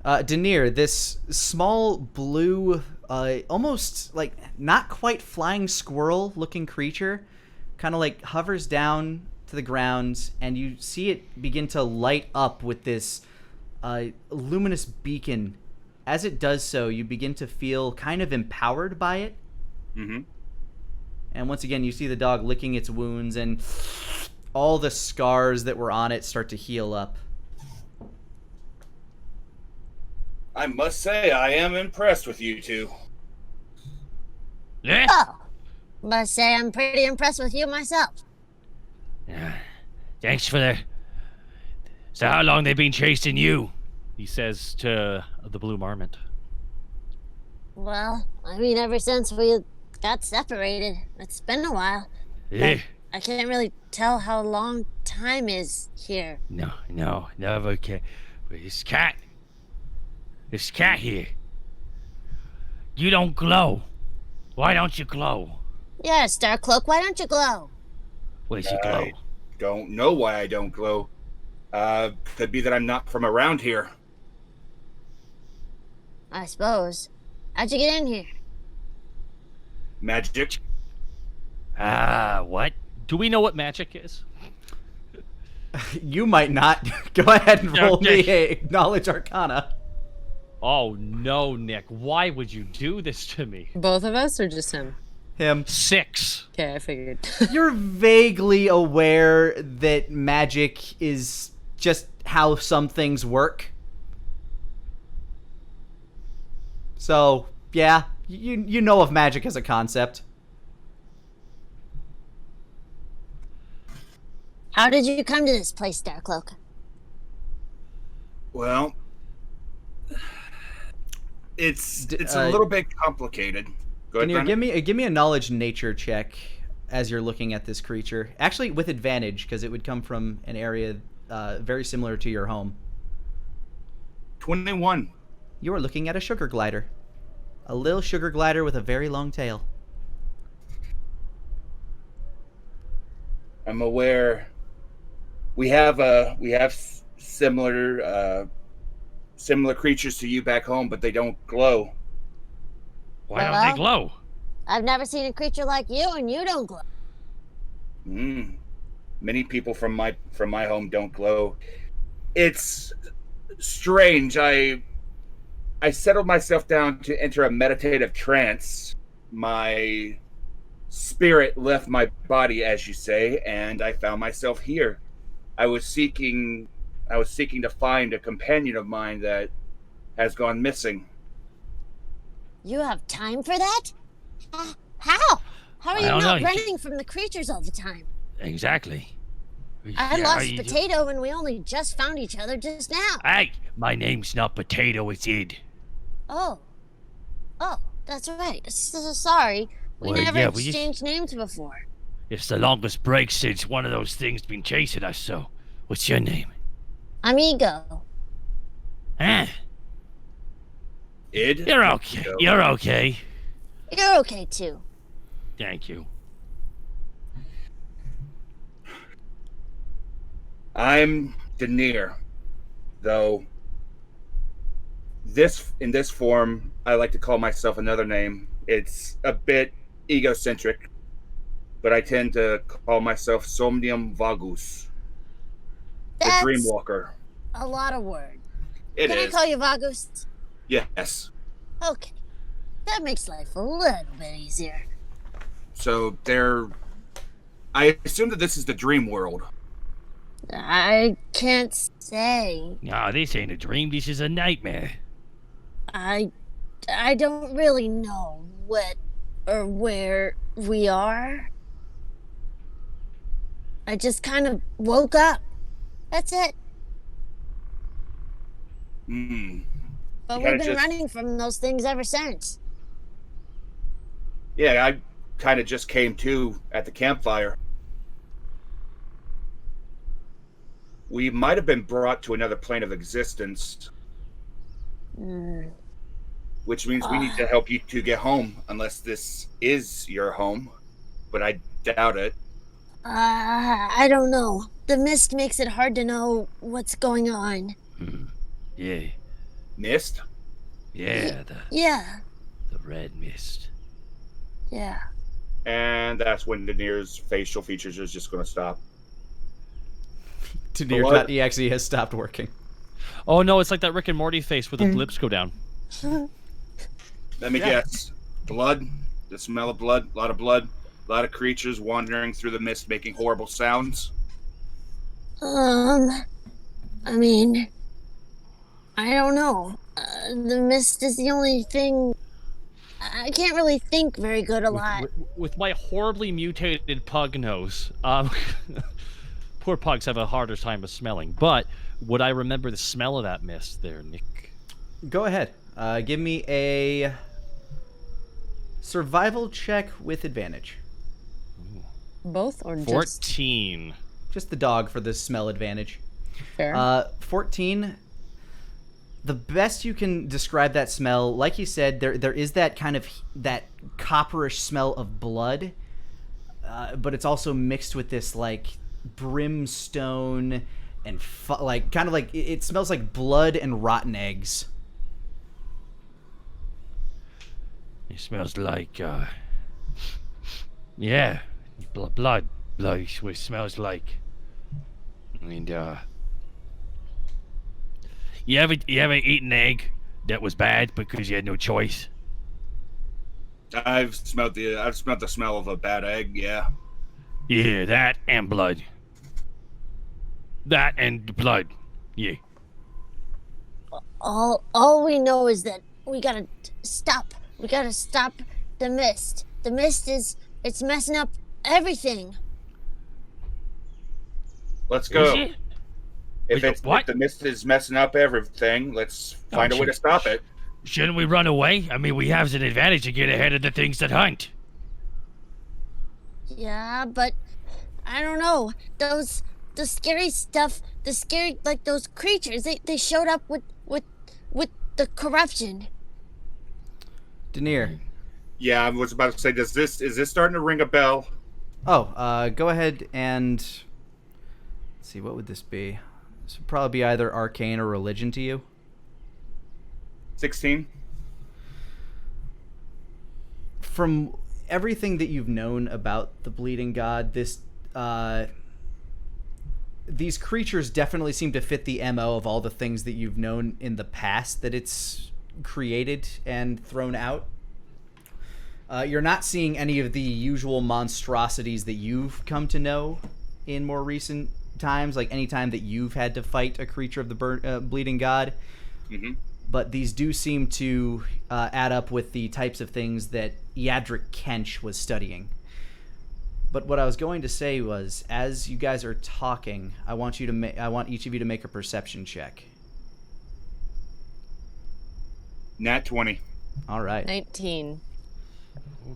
Daenir, this small blue, almost not quite flying squirrel looking creature kind of hovers down to the ground, and you see it begin to light up with this luminous beacon. As it does so, you begin to feel kind of empowered by it. Mm-hmm. And once again, you see the dog licking its wounds, and all the scars that were on it start to heal up. I must say, I am impressed with you two. Yeah. Oh, must say I'm pretty impressed with you myself. Thanks for the... So how long they been chasing you? He says to the blue marmot. Well, I mean, ever since we got separated, it's been a while. Yeah. I can't really tell how long time is here. No, okay. But this cat here. You don't glow. Why don't you glow? Yeah, Starcloak, why don't you glow? Why does he glow? I don't know why I don't glow. Could be that I'm not from around here. I suppose. How'd you get in here? Magic. What? Do we know what magic is? You might not. Go ahead and roll me a knowledge arcana. Oh no, Nick. Why would you do this to me? Both of us or just him? Him. 6. Okay, I figured. You're vaguely aware that magic is just how some things work. So, yeah, you know of magic as a concept. How did you come to this place, Darkcloak? Well, it's a little bit complicated. Go ahead, Daenir, Brennan. give me a knowledge nature check as you're looking at this creature. Actually, with advantage, because it would come from an area very similar to your home. 21. You are looking at a sugar glider. A little sugar glider with a very long tail. I'm aware. We have similar creatures to you back home, but they don't glow. Why don't Well? they glow? I've never seen a creature like you, and you don't glow. Many people from my home don't glow. It's strange. I settled myself down to enter a meditative trance. My spirit left my body, as you say, and I found myself here. I was seeking to find a companion of mine that has gone missing. You have time for that? How? How are I you don't not know. running from the creatures all the time? Exactly. I Yeah, lost you- Potato, and we only just found each other just now. Hey, my name's not Potato, it's Id. Oh, that's right. Sorry, we Well, never yeah, we just- exchanged names before. It's the longest break since one of those things been chasing us, so what's your name? I'm Ego. Huh? Id? You're okay. No. You're okay. You're okay too. Thank you. I'm Daenir, though in this form, I like to call myself another name. It's a bit egocentric, but I tend to call myself Somnium Vagus, the That's Dreamwalker. a lot of words. It Can I is. call you Vagus? Yes. Okay. That makes life a little bit easier. So I assume that this is the dream world. I can't say. No, this ain't a dream. This is a nightmare. I don't really know what or where we are. I just kind of woke up. That's it. But You we've kinda been just- running from those things ever since. Yeah, I kind of just came to at the campfire. We might have been brought to another plane of existence, Mm. which means we need to help you to get home, unless this is your home. But I doubt it. I don't know. The mist makes it hard to know what's going on. Yeah. Mist? Yeah, Yeah, the red mist. yeah. And that's when Daenir's facial features is just going to stop. Daenir.exe has stopped working. Oh no, it's like that Rick and Morty face where the lips go down. Let me guess. Blood? The smell of blood? A lot of blood? A lot of creatures wandering through the mist making horrible sounds? I mean, I don't know. The mist is the only thing. I can't really think very good a lot. With my horribly mutated pug nose, poor pugs have a harder time of smelling. But would I remember the smell of that mist there, Nick? Go ahead. Give me a survival check with advantage. Both or just 14. Just the dog for the smell advantage. fair? 14. The best you can describe that smell, like you said, there is that kind of that copperish smell of blood. but it's also mixed with this like brimstone and like kind of like it smells like blood and rotten eggs. It smells like, yeah, blood. Blood is what it smells like. And, you ever eaten an egg that was bad because you had no choice? I've smelled the smell of a bad egg. Yeah. Yeah, that and blood. That and blood. Yeah. All we know is that we gotta stop. We gotta stop the mist. The mist it's messing up everything. Let's Is go. it? If What? the mist is messing up everything, let's find a way to stop it. Shouldn't we run away? I mean, we have an advantage to get ahead of the things that hunt. Yeah, but I don't know. The scary stuff, like those creatures, they showed up with the corruption. Daenir. Yeah, I was about to say, is this starting to ring a bell? Oh, go ahead and let's see. What would this be? This would probably be either arcane or religion to you. 16. From everything that you've known about the Bleeding God, these creatures definitely seem to fit the MO of all the things that you've known in the past that it's created and thrown out. You're not seeing any of the usual monstrosities that you've come to know in more recent times, like any time that you've had to fight a creature of the Bleeding God. Mm-hmm. But these do seem to add up with the types of things that Yadric Kench was studying. But what I was going to say was, as you guys are talking, I want each of you to make a perception check. Nat 20. All right. 19.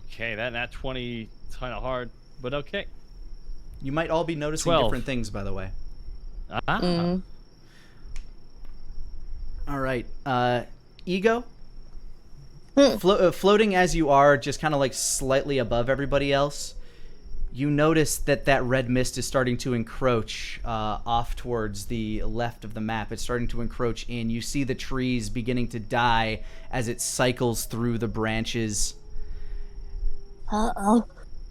Okay, that 20 is kind of hard, but okay. You might all be noticing 12. different things, by the way. Ah. Mm. All right. Ego? Floating as you are, just kind of like slightly above everybody else, you notice that red mist is starting to encroach off towards the left of the map. It's starting to encroach in. You see the trees beginning to die as it cycles through the branches. Uh-oh.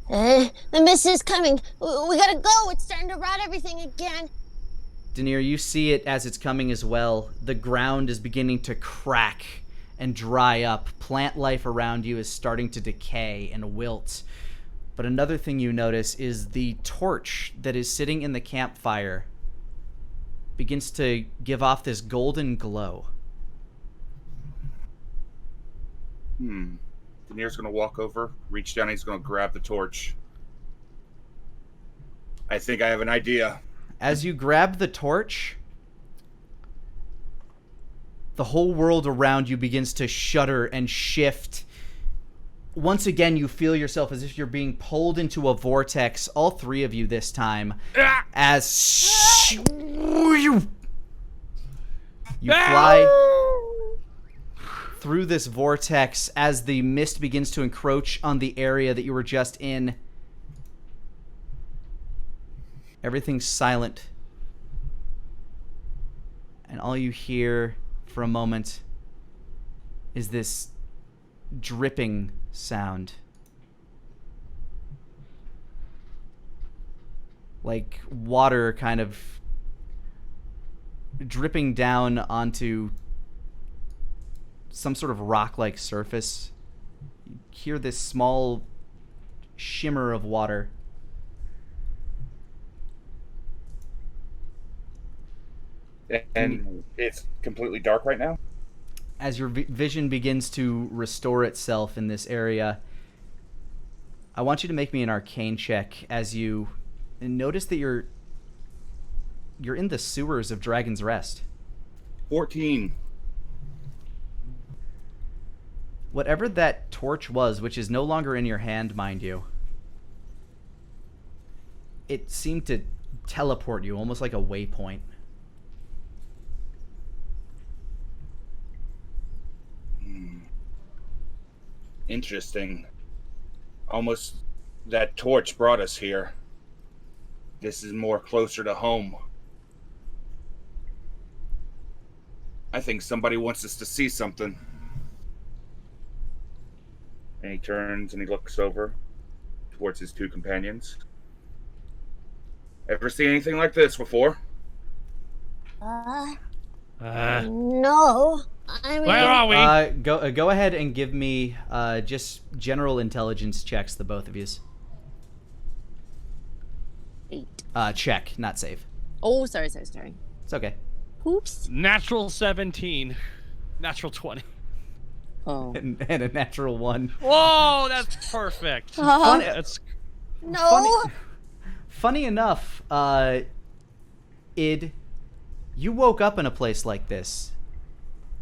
The mist is coming. We gotta go. It's starting to rot everything again. Daenir, you see it as it's coming as well. The ground is beginning to crack and dry up. Plant life around you is starting to decay and wilt. But another thing you notice is the torch that is sitting in the campfire begins to give off this golden glow. Daenir's going to walk over, reach down, and he's going to grab the torch. I think I have an idea. As you grab the torch, the whole world around you begins to shudder and shift. Once again, you feel yourself as if you're being pulled into a vortex, all three of you this time, as you fly through this vortex as the mist begins to encroach on the area that you were just in. Everything's silent. And all you hear for a moment is this dripping sound. Like water kind of dripping down onto some sort of rock-like surface. You hear this small shimmer of water. And it's completely dark right now? As your vision begins to restore itself in this area, I want you to make me an arcane check as you notice that you're in the sewers of Dragon's Rest. 14. Whatever that torch was, which is no longer in your hand, mind you, it seemed to teleport you, almost like a waypoint. Interesting. Almost that torch brought us here. This is more closer to home. I think somebody wants us to see something. And he turns and he looks over towards his two companions. Ever seen anything like this before? No. I mean, Where are we? Go ahead and give me just general intelligence checks, the both of yous. 8. Check, not save. Oh, sorry. It's okay. Oops. Natural 17. Natural 20. Oh. And a natural 1. Whoa, that's perfect. Funny, That's no. funny enough, you woke up in a place like this.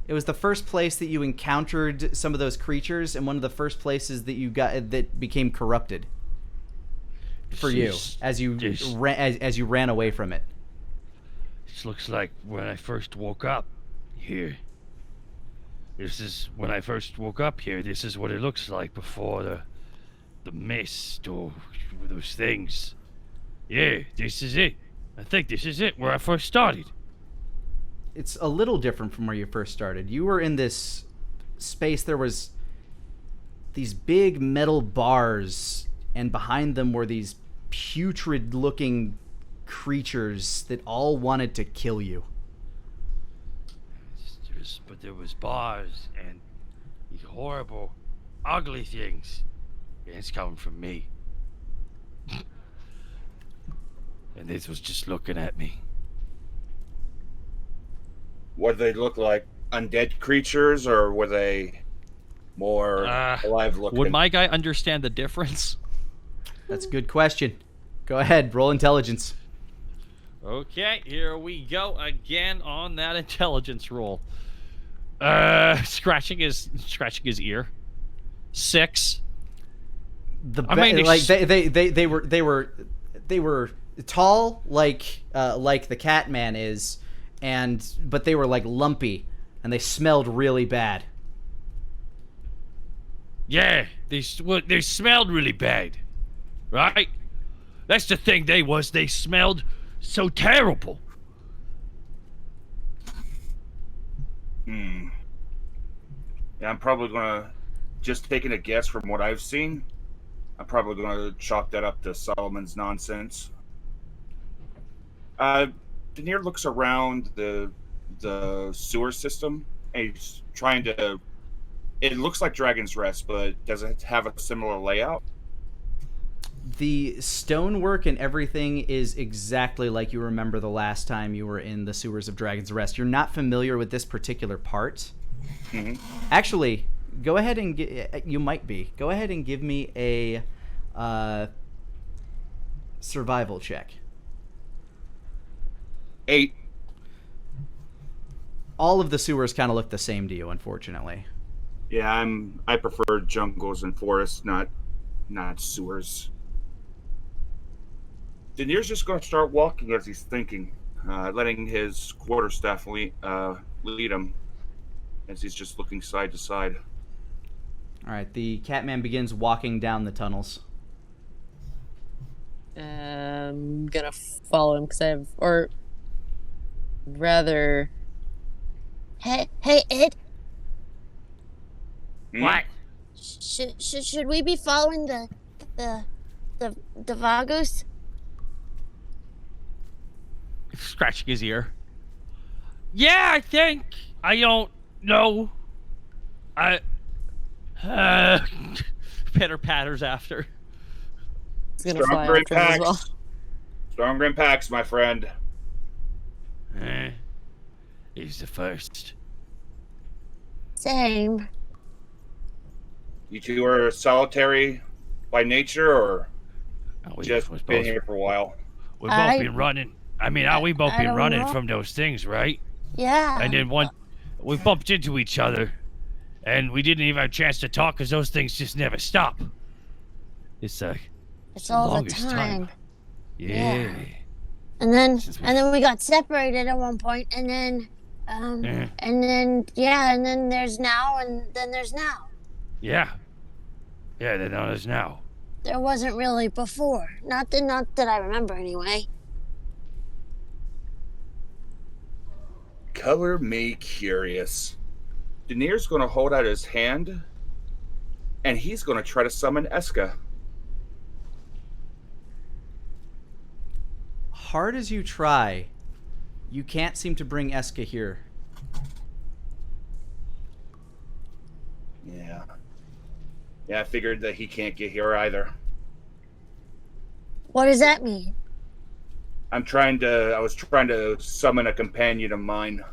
It was the first place that you encountered some of those creatures, and one of the first places that you got that became corrupted for you as you ran away from it. This looks like when I first woke up here. This is when I first woke up here. This is what it looks like before the mist or those things. Yeah, this is it. I think this is it, where I first started. It's a little different from where you first started. You were in this space, there was these big metal bars, and behind them were these putrid-looking creatures that all wanted to kill you. But there was bars and these horrible, ugly things. And it's coming from me. And this was just looking at me. What did they look like? Undead creatures, or were they more alive looking? Would my guy understand the difference? That's a good question. Go ahead, roll intelligence. Okay, here we go again on that intelligence roll. Scratching his ear. 6. They were tall like the Catman is, but they were like lumpy, and they smelled really bad. Yeah, they smelled really bad, right? That's the thing. They smelled so terrible. Yeah, I'm probably gonna, just taking a guess from what I've seen, I'm probably gonna chalk that up to Solomon's nonsense. Daenir looks around the sewer system, and he's trying to. It looks like Dragon's Rest, but does it have a similar layout? The stonework and everything is exactly like you remember the last time you were in the sewers of Dragon's Rest. You're not familiar with this particular part. Mm-hmm. Actually, go ahead and you might be. Go ahead and give me a survival check. 8. All of the sewers kind of look the same to you, unfortunately. Yeah, I prefer jungles and forests, not sewers. Daenir's just going to start walking as he's thinking, letting his quarterstaff lead him as he's just looking side to side. All right, the Catman begins walking down the tunnels. I'm gonna follow him because I have, or rather, Hey, Ed. What? Should we be following the Vagus? Scratching his ear. Yeah, I think. I don't know. Pitter patters after. he's gonna fly Stronger in after him as packs. well. Stronger in packs, my friend. He's the first. Same. You two are solitary by nature, or We've just been here for a while? both been running. I mean, we both I been don't running know. from those things, right? Yeah. And then we bumped into each other, and we didn't even have a chance to talk because those things just never stop. It's it's all the longest time. Yeah. And then Since we- we got separated at one point, and then and then there's now, and then there's now. Yeah. Yeah, they know us now. there wasn't really before. Not that I remember anyway. Color me curious. Daenir's going to hold out his hand, and he's going to try to summon Eska. Hard as you try, you can't seem to bring Eska here. Yeah. Yeah, I figured that he can't get here either. What does that mean? I was trying to summon a companion of mine.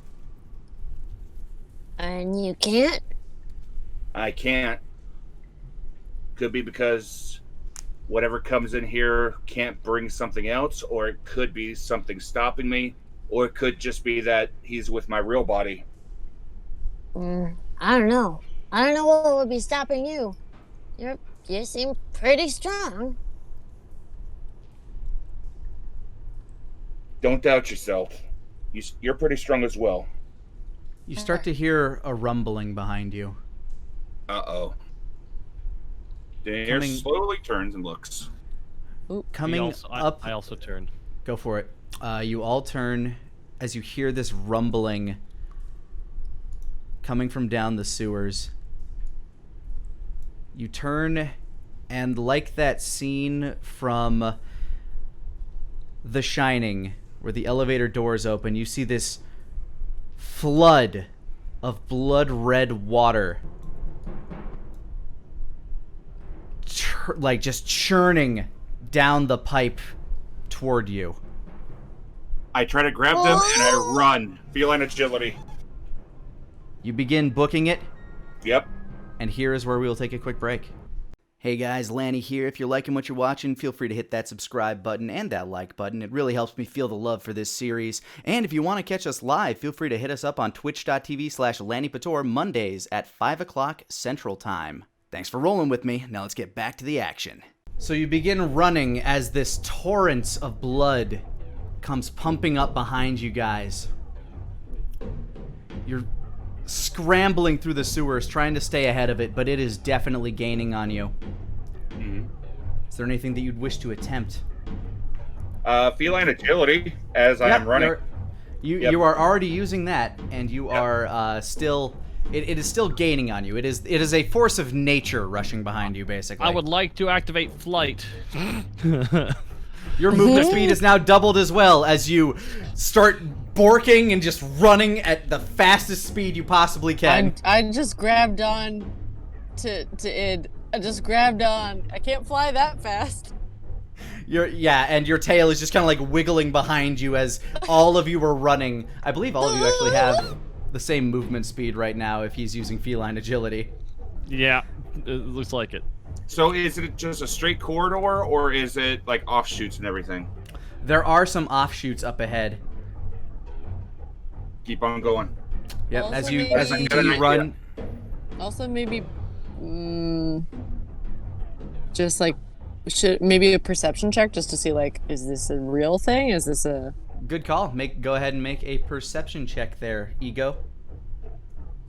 And you can't? I can't. Could be because whatever comes in here can't bring something else, or it could be something stopping me, or it could just be that he's with my real body. I don't know. I don't know what would be stopping you. You seem pretty strong. Don't doubt yourself. You're pretty strong as well. You start to hear a rumbling behind you. Uh-oh. Daenir slowly turns and looks. Coming up... I also turn. Go for it. You all turn as you hear this rumbling coming from down the sewers. You turn, and like that scene from The Shining, where the elevator doors open, you see this flood of blood-red water, like just churning down the pipe toward you. I try to grab them and I run. Feline agility. You begin booking it. Yep. And here is where we will take a quick break. Hey guys, Lani here. If you're liking what you're watching, feel free to hit that subscribe button and that like button. It really helps me feel the love for this series. And if you want to catch us live, feel free to hit us up on twitch.tv/Lanipator Mondays at 5 o'clock Central Time. Thanks for rolling with me. Now let's get back to the action. So you begin running as this torrent of blood comes pumping up behind you guys. You're scrambling through the sewers, trying to stay ahead of it, but it is definitely gaining on you. Mm-hmm. Is there anything that you'd wish to attempt? Feline agility as I am running. You are already using that, and you are still... It is still gaining on you. It is a force of nature rushing behind you, basically. I would like to activate flight. Your movement speed is now doubled as well as you start borking and just running at the fastest speed you possibly can. I just grabbed on to Id. I just grabbed on. I can't fly that fast. And your tail is just kind of like wiggling behind you as all of you are running. I believe all of you actually have the same movement speed right now if he's using feline agility. Yeah, it looks like it. So is it just a straight corridor, or is it like offshoots and everything? There are some offshoots up ahead. Keep on going. Yep, Also as you maybe- run. Also, maybe, just like, maybe a perception check just to see, like, is this a real thing? Is this a... Good call. Go ahead and make a perception check there, Ego.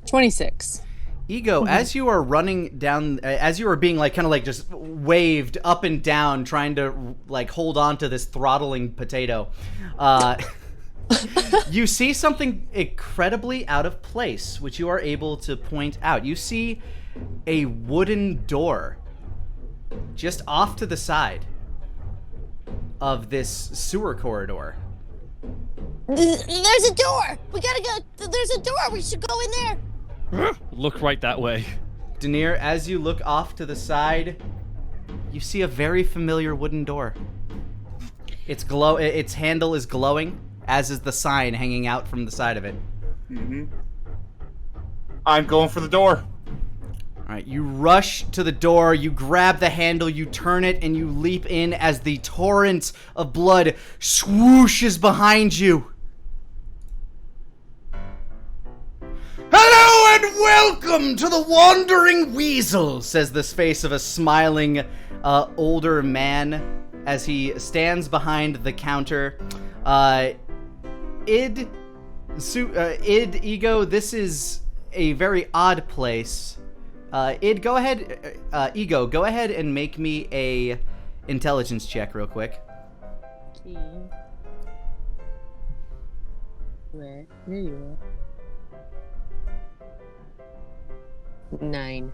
26. Ego, as you are running down, as you are being like kind of like just waved up and down, trying to like hold on to this throttling potato, you see something incredibly out of place, which you are able to point out. You see a wooden door just off to the side of this sewer corridor. There's a door! We gotta go. There's a door. We should go in there. Look right that way. Daenir, as you look off to the side, you see a very familiar wooden door. Its handle is glowing, as is the sign hanging out from the side of it. Mm-hmm. I'm going for the door. All right, you rush to the door, you grab the handle, you turn it, and you leap in as the torrent of blood swooshes behind you. Hello and welcome to the Wandering Weasel, says this face of a smiling older man as he stands behind the counter. Ego, this is a very odd place. Id, go ahead. Ego, go ahead and make me a intelligence check real quick. Where you are? 9.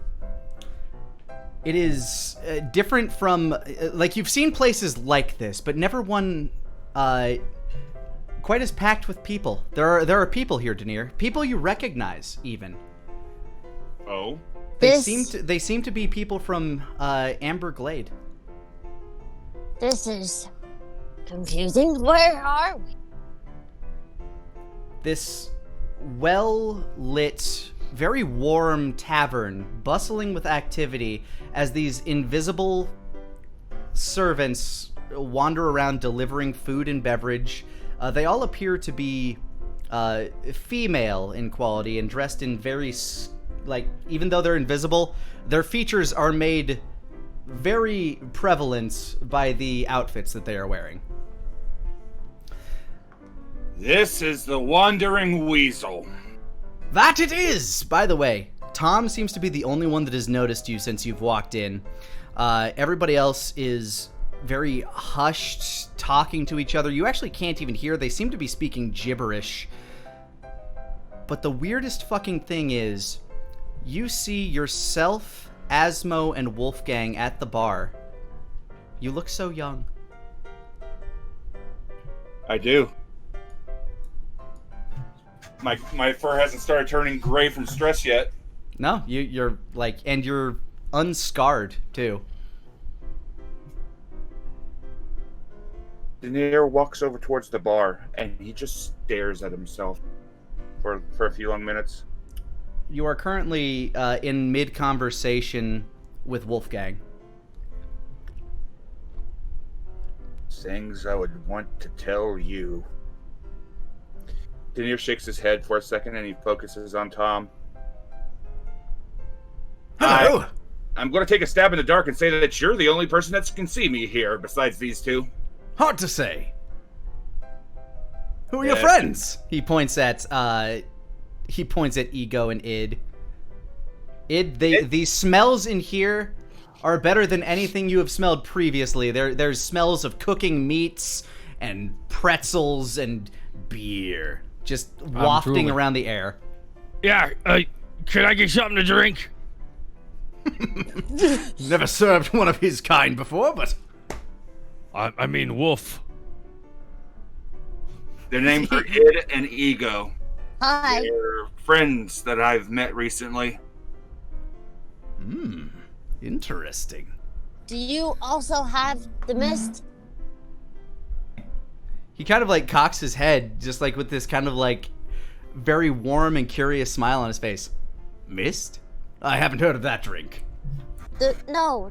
It is different from, like, you've seen places like this, but never one quite as packed with people. There are people here, Daenir. People you recognize, even. Oh? They seem to be people from Amber Glade. This is confusing. Where are we? This well-lit, very warm tavern, bustling with activity as these invisible servants wander around delivering food and beverage. They all appear to be female in quality and dressed in very, like, even though they're invisible, their features are made very prevalent by the outfits that they are wearing. This is the Wandering Weasel. That it is! By the way, Tom seems to be the only one that has noticed you since you've walked in. Everybody else is very hushed, talking to each other. You actually can't even hear. They seem to be speaking gibberish. But the weirdest fucking thing is, you see yourself, Asmo, and Wolfgang at the bar. You look so young. I do. My fur hasn't started turning gray from stress yet. No, you're like, and you're unscarred too. Daenir walks over towards the bar and he just stares at himself for a few long minutes. You are currently in mid-conversation with Wolfgang. Things I would want to tell you. Daenir shakes his head for a second and he focuses on Tom. Hello! I'm going to take a stab in the dark and say that you're the only person that can see me here besides these two. Hard to say. Who are your friends? He points at Ego and Id. The smells in here are better than anything you have smelled previously. There's smells of cooking meats and pretzels and beer just wafting around the air. Yeah, can I get something to drink? Never served one of his kind before, but... I mean wolf. Their names are Id and Ego. Hi. They're friends that I've met recently. Interesting. Do you also have the mist? He kind of like cocks his head, just like with this kind of like very warm and curious smile on his face. Mist? I haven't heard of that drink. Are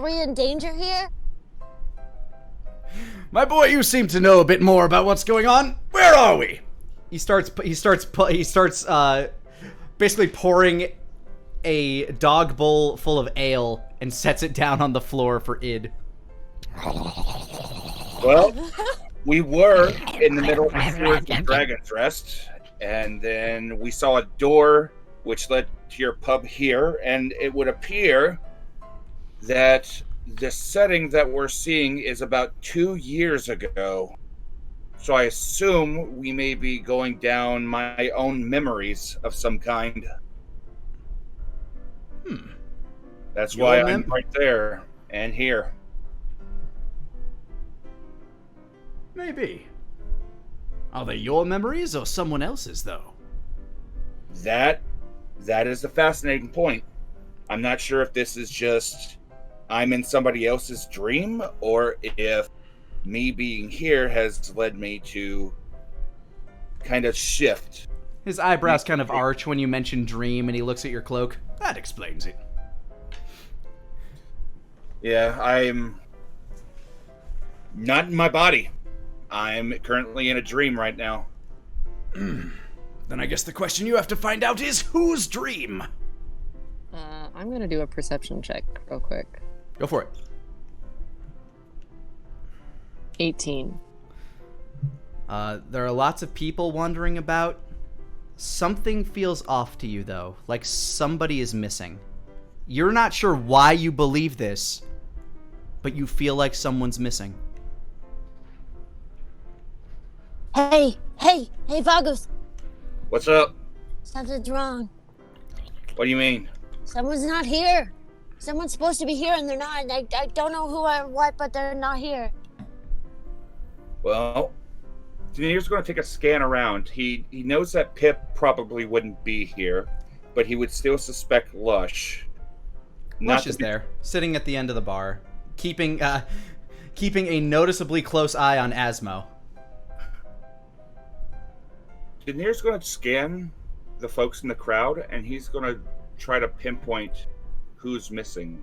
we in danger here? My boy, you seem to know a bit more about what's going on. Where are we? He starts basically pouring a dog bowl full of ale and sets it down on the floor for Id. Well, we were in the middle of the Swords of Dragon's Rest, and then we saw a door which led to your pub here, and it would appear that the setting that we're seeing is about 2 years ago. So I assume we may be going down my own memories of some kind. That's why I'm right there and here. Maybe. Are they your memories or someone else's, though? That is the fascinating point. I'm not sure if this is just I'm in somebody else's dream, or if me being here has led me to kind of shift. His eyebrows kind of arch when you mention dream, and he looks at your cloak. That explains it. Yeah, I'm not in my body. I'm currently in a dream right now. Then I guess the question you have to find out is whose dream? I'm gonna do a perception check real quick. Go for it. 18. There are lots of people wandering about. Something feels off to you, though, like somebody is missing. You're not sure why you believe this, but you feel like someone's missing. Hey, Vagus. What's up? Something's wrong. What do you mean? Someone's not here. Someone's supposed to be here and they're not. I don't know who or what, but they're not here. Well, Daenir's going to take a scan around. He knows that Pip probably wouldn't be here, but he would still suspect Lush. Lush is there, sitting at the end of the bar, keeping a noticeably close eye on Asmo. Daenir's going to scan the folks in the crowd, and he's going to try to pinpoint who's missing.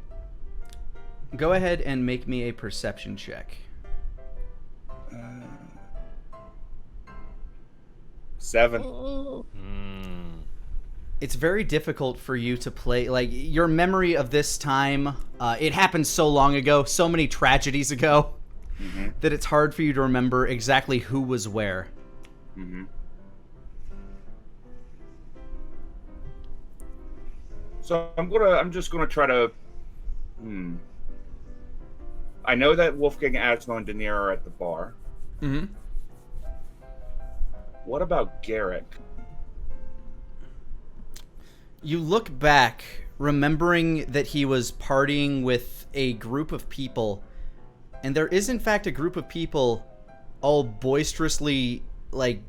Go ahead and make me a perception check. 7. It's very difficult for you to play, like, your memory of this time, it happened so long ago, so many tragedies ago, that it's hard for you to remember exactly who was where. So I'm just gonna try to. I know that Wolfgang, Asmo, and Daenir are at the bar. What about Garrick? You look back, remembering that he was partying with a group of people, and there is in fact a group of people all boisterously, like,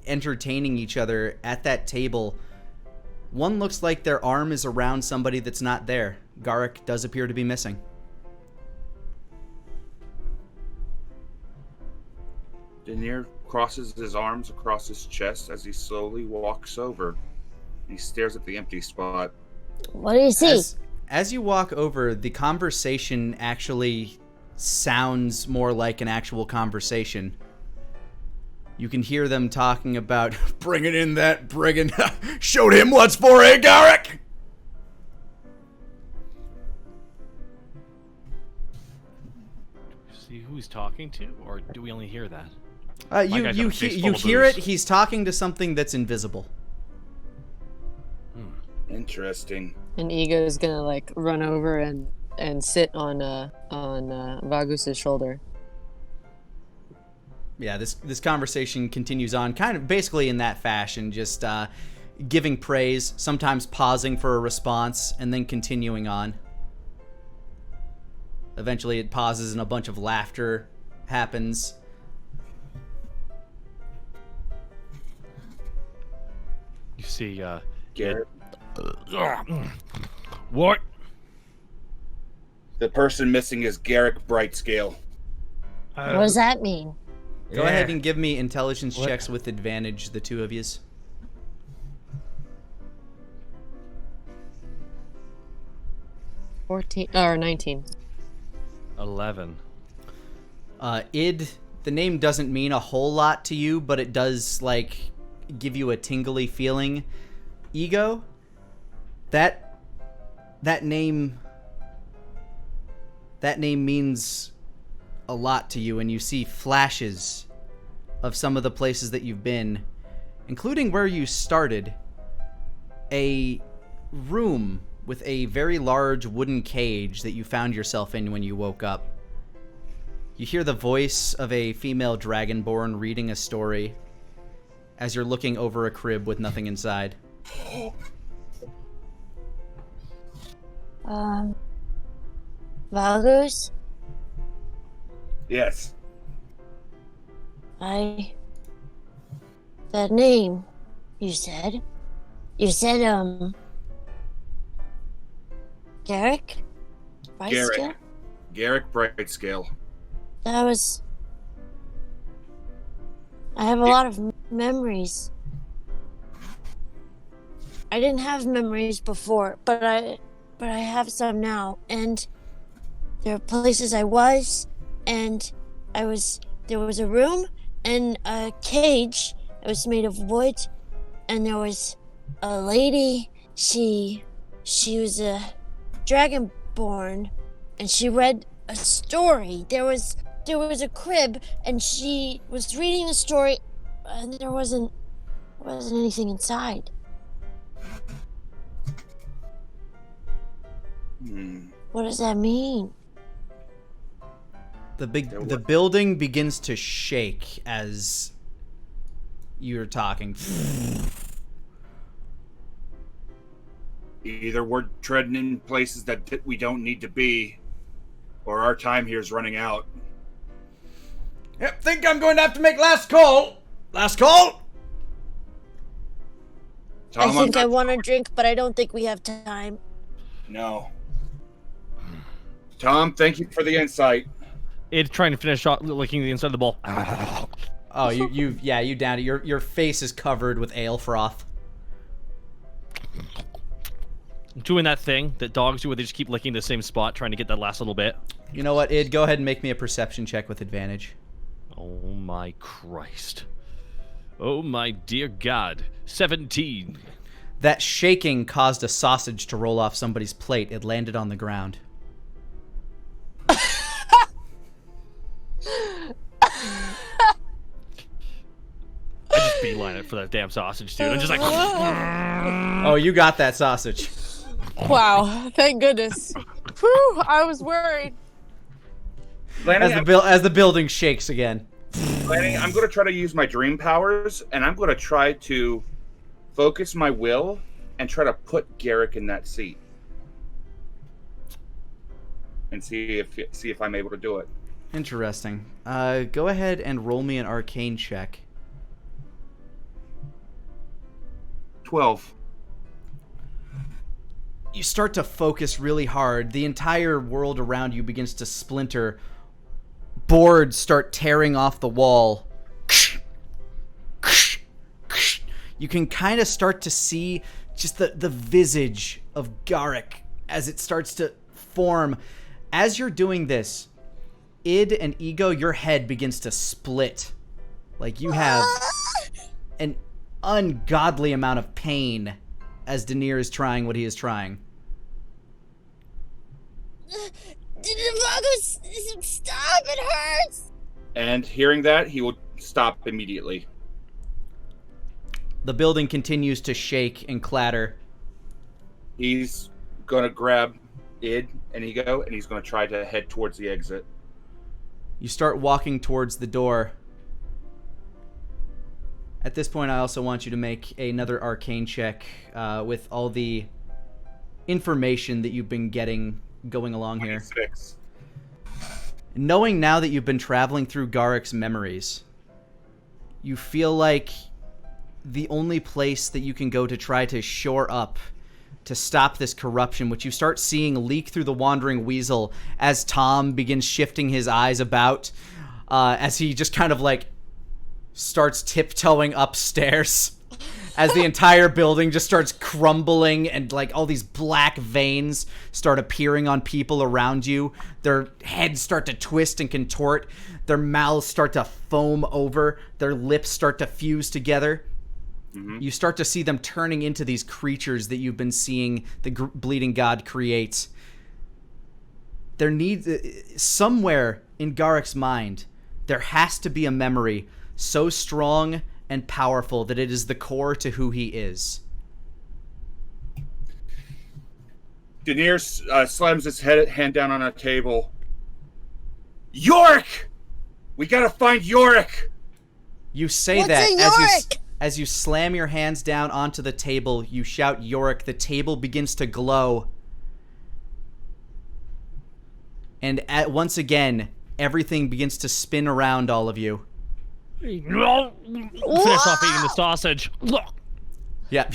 entertaining each other at that table. One looks like their arm is around somebody that's not there. Garrick does appear to be missing. Daenir crosses his arms across his chest as he slowly walks over. He stares at the empty spot. What do you see? As you walk over, the conversation actually sounds more like an actual conversation. You can hear them talking about bringing in that brigand. Showed him what's for, eh, Garrick? See who he's talking to, or do we only hear that? You hear it. He's talking to something that's invisible. Interesting. And Ego's gonna like run over and sit on Vagus's shoulder. Yeah, this conversation continues on, kind of basically in that fashion, just giving praise, sometimes pausing for a response, and then continuing on. Eventually it pauses and a bunch of laughter happens. You see, Garrick. What? The person missing is Garrick Brightscale. What does that mean? Go ahead and give me intelligence checks with advantage, the two of yous. 14 or 19. 11. Id, the name doesn't mean a whole lot to you, but it does, like, give you a tingly feeling. Ego, that name means a lot to you, and you see flashes of some of the places that you've been, including where you started. A room with a very large wooden cage that you found yourself in when you woke up. You hear the voice of a female dragonborn reading a story as you're looking over a crib with nothing inside. Vagus? Yes. That name you said? You said, Garrick? Brightscale? Garrick Brightscale. That was... I have a lot of memories. I didn't have memories before, but I have some now, and there are places I was, and there was a room and a cage that was made of wood, and there was a lady. She was a dragonborn, and she read a story. There was a crib, and she was reading the story, and there wasn't wasn't anything inside. What does that mean? The building begins to shake as you're talking. Either we're treading in places that we don't need to be, or our time here is running out. Yep, think I'm going to have to make last call. Last call. Tom, I think I want a drink, but I don't think we have time. No. Tom, thank you for the insight. It's trying to finish off licking the inside of the bowl. Oh, you downed it. Your face is covered with ale froth. Doing that thing that dogs do where they just keep licking the same spot, trying to get that last little bit. You know what, Id? Go ahead and make me a perception check with advantage. Oh my Christ. Oh my dear God. 17. That shaking caused a sausage to roll off somebody's plate. It landed on the ground. I just beeline it for that damn sausage, dude. I'm just like... Oh, you got that sausage. Wow, thank goodness. Whew, I was worried. Lanny, As the building shakes again. Lanny, I'm going to try to use my dream powers, and I'm going to try to focus my will and try to put Garrick in that seat. And see if I'm able to do it. Interesting. Go ahead and roll me an arcane check. 12. You start to focus really hard. The entire world around you begins to splinter. Boards start tearing off the wall. You can kind of start to see just the visage of Garrick as it starts to form. As you're doing this, Id and Ego, your head begins to split. Like you have an ungodly amount of pain as Daenir is trying what he is trying. Stop! It hurts! And hearing that, he will stop immediately. The building continues to shake and clatter. He's going to grab Id and Ego, and he's going to try to head towards the exit. You start walking towards the door. At this point, I also want you to make another arcane check with all the information that you've been getting going along 26. here. Knowing now that you've been traveling through Garrick's memories, you feel like the only place that you can go to try to shore up, to stop this corruption, which you start seeing leak through the Wandering Weasel as Tom begins shifting his eyes about, as he just kind of like starts tiptoeing upstairs as the entire building just starts crumbling and like all these black veins start appearing on people around you. Their heads start to twist and contort. Their mouths start to foam over. Their lips start to fuse together. Mm-hmm. You start to see them turning into these creatures that you've been seeing the Bleeding God create. There needs somewhere in Garrick's mind, there has to be a memory so strong and powerful that it is the core to who he is. Daenir slams his hand down on a table. Yorick! We gotta find Yorick! You say What's that a Yorick? as you slam your hands down onto the table, you shout Yorick. The table begins to glow. And once again, everything begins to spin around all of you. Finish off eating the sausage. Yeah,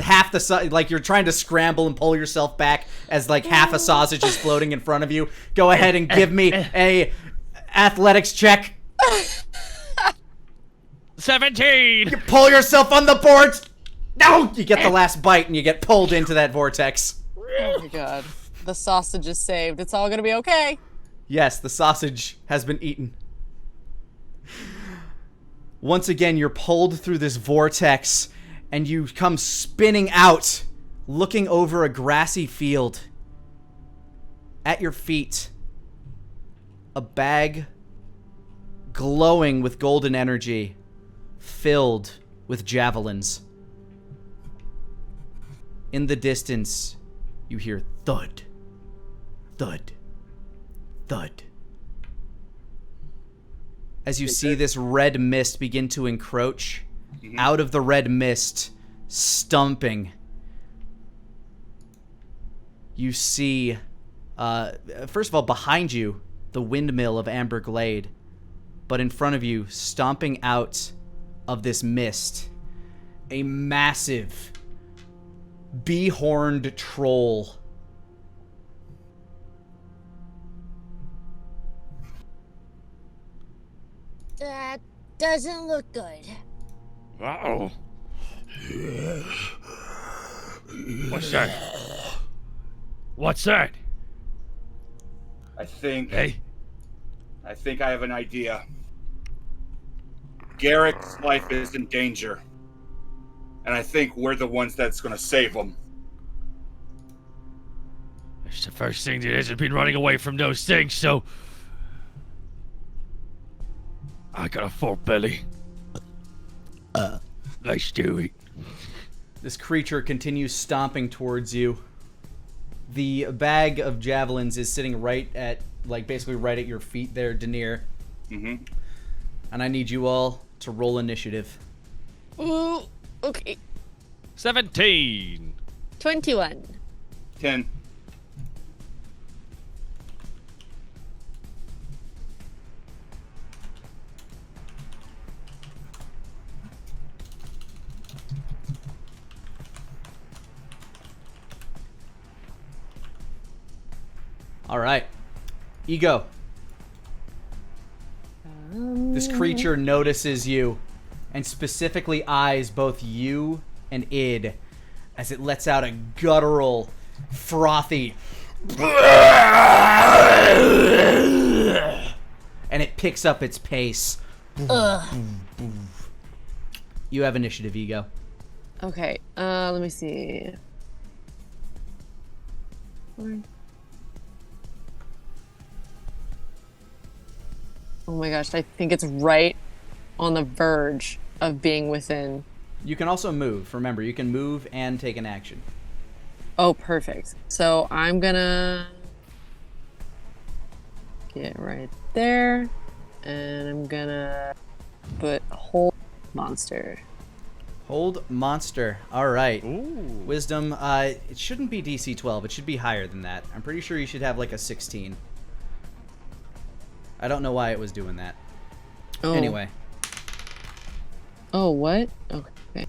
half the like you're trying to scramble and pull yourself back as like half a sausage is floating in front of you. Go ahead and give me a athletics check. 17. You pull yourself on the boards. No, you get the last bite and you get pulled into that vortex. Oh my god. The sausage is saved. It's all gonna be okay. Yes, the sausage has been eaten. Once again, you're pulled through this vortex, and you come spinning out, looking over a grassy field. At your feet, a bag glowing with golden energy, filled with javelins. In the distance, you hear thud, thud, thud. As you see this red mist begin to encroach, out of the red mist, stomping, you see, first of all, behind you, the windmill of Amber Glade. But in front of you, stomping out of this mist, a massive, bee-horned troll. That doesn't look good. Uh-oh. What's that? What's that? I think Hey? I have an idea. Garrick's life is in danger. And I think we're the ones that's going to save him. It's the first thing that hasn't been running away from those things, so... I got a full belly. Nice to eat. This creature continues stomping towards you. The bag of javelins is sitting right at, like, basically right at your feet there, Daenir. Mm-hmm. And I need you all to roll initiative. Ooh, okay. 17. 21. 10. All right. Ego. This creature notices you and specifically eyes both you and Id as it lets out a guttural, frothy and it picks up its pace. You have initiative, Ego. Okay, let me see. Oh my gosh, I think it's right on the verge of being within. You can also move. Remember, you can move and take an action. Oh, perfect. So I'm gonna get right there, and I'm gonna put hold monster. Hold monster. All right. Ooh. Wisdom, it shouldn't be DC 12. It should be higher than that. I'm pretty sure you should have like a 16. I don't know why it was doing that. Oh. Anyway, Oh, what? Okay.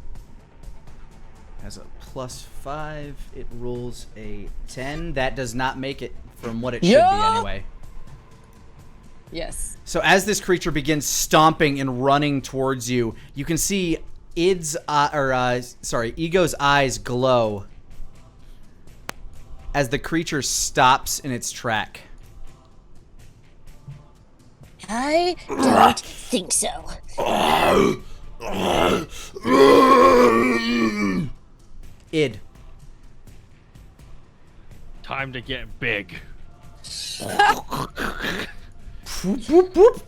has a +5. It rolls a 10. That does not make it from what it should be anyway. Yes. So as this creature begins stomping and running towards you, you can see Ego's eyes glow as the creature stops in its track. I don't think so. Id. Time to get big. Whoop, whoop, whoop.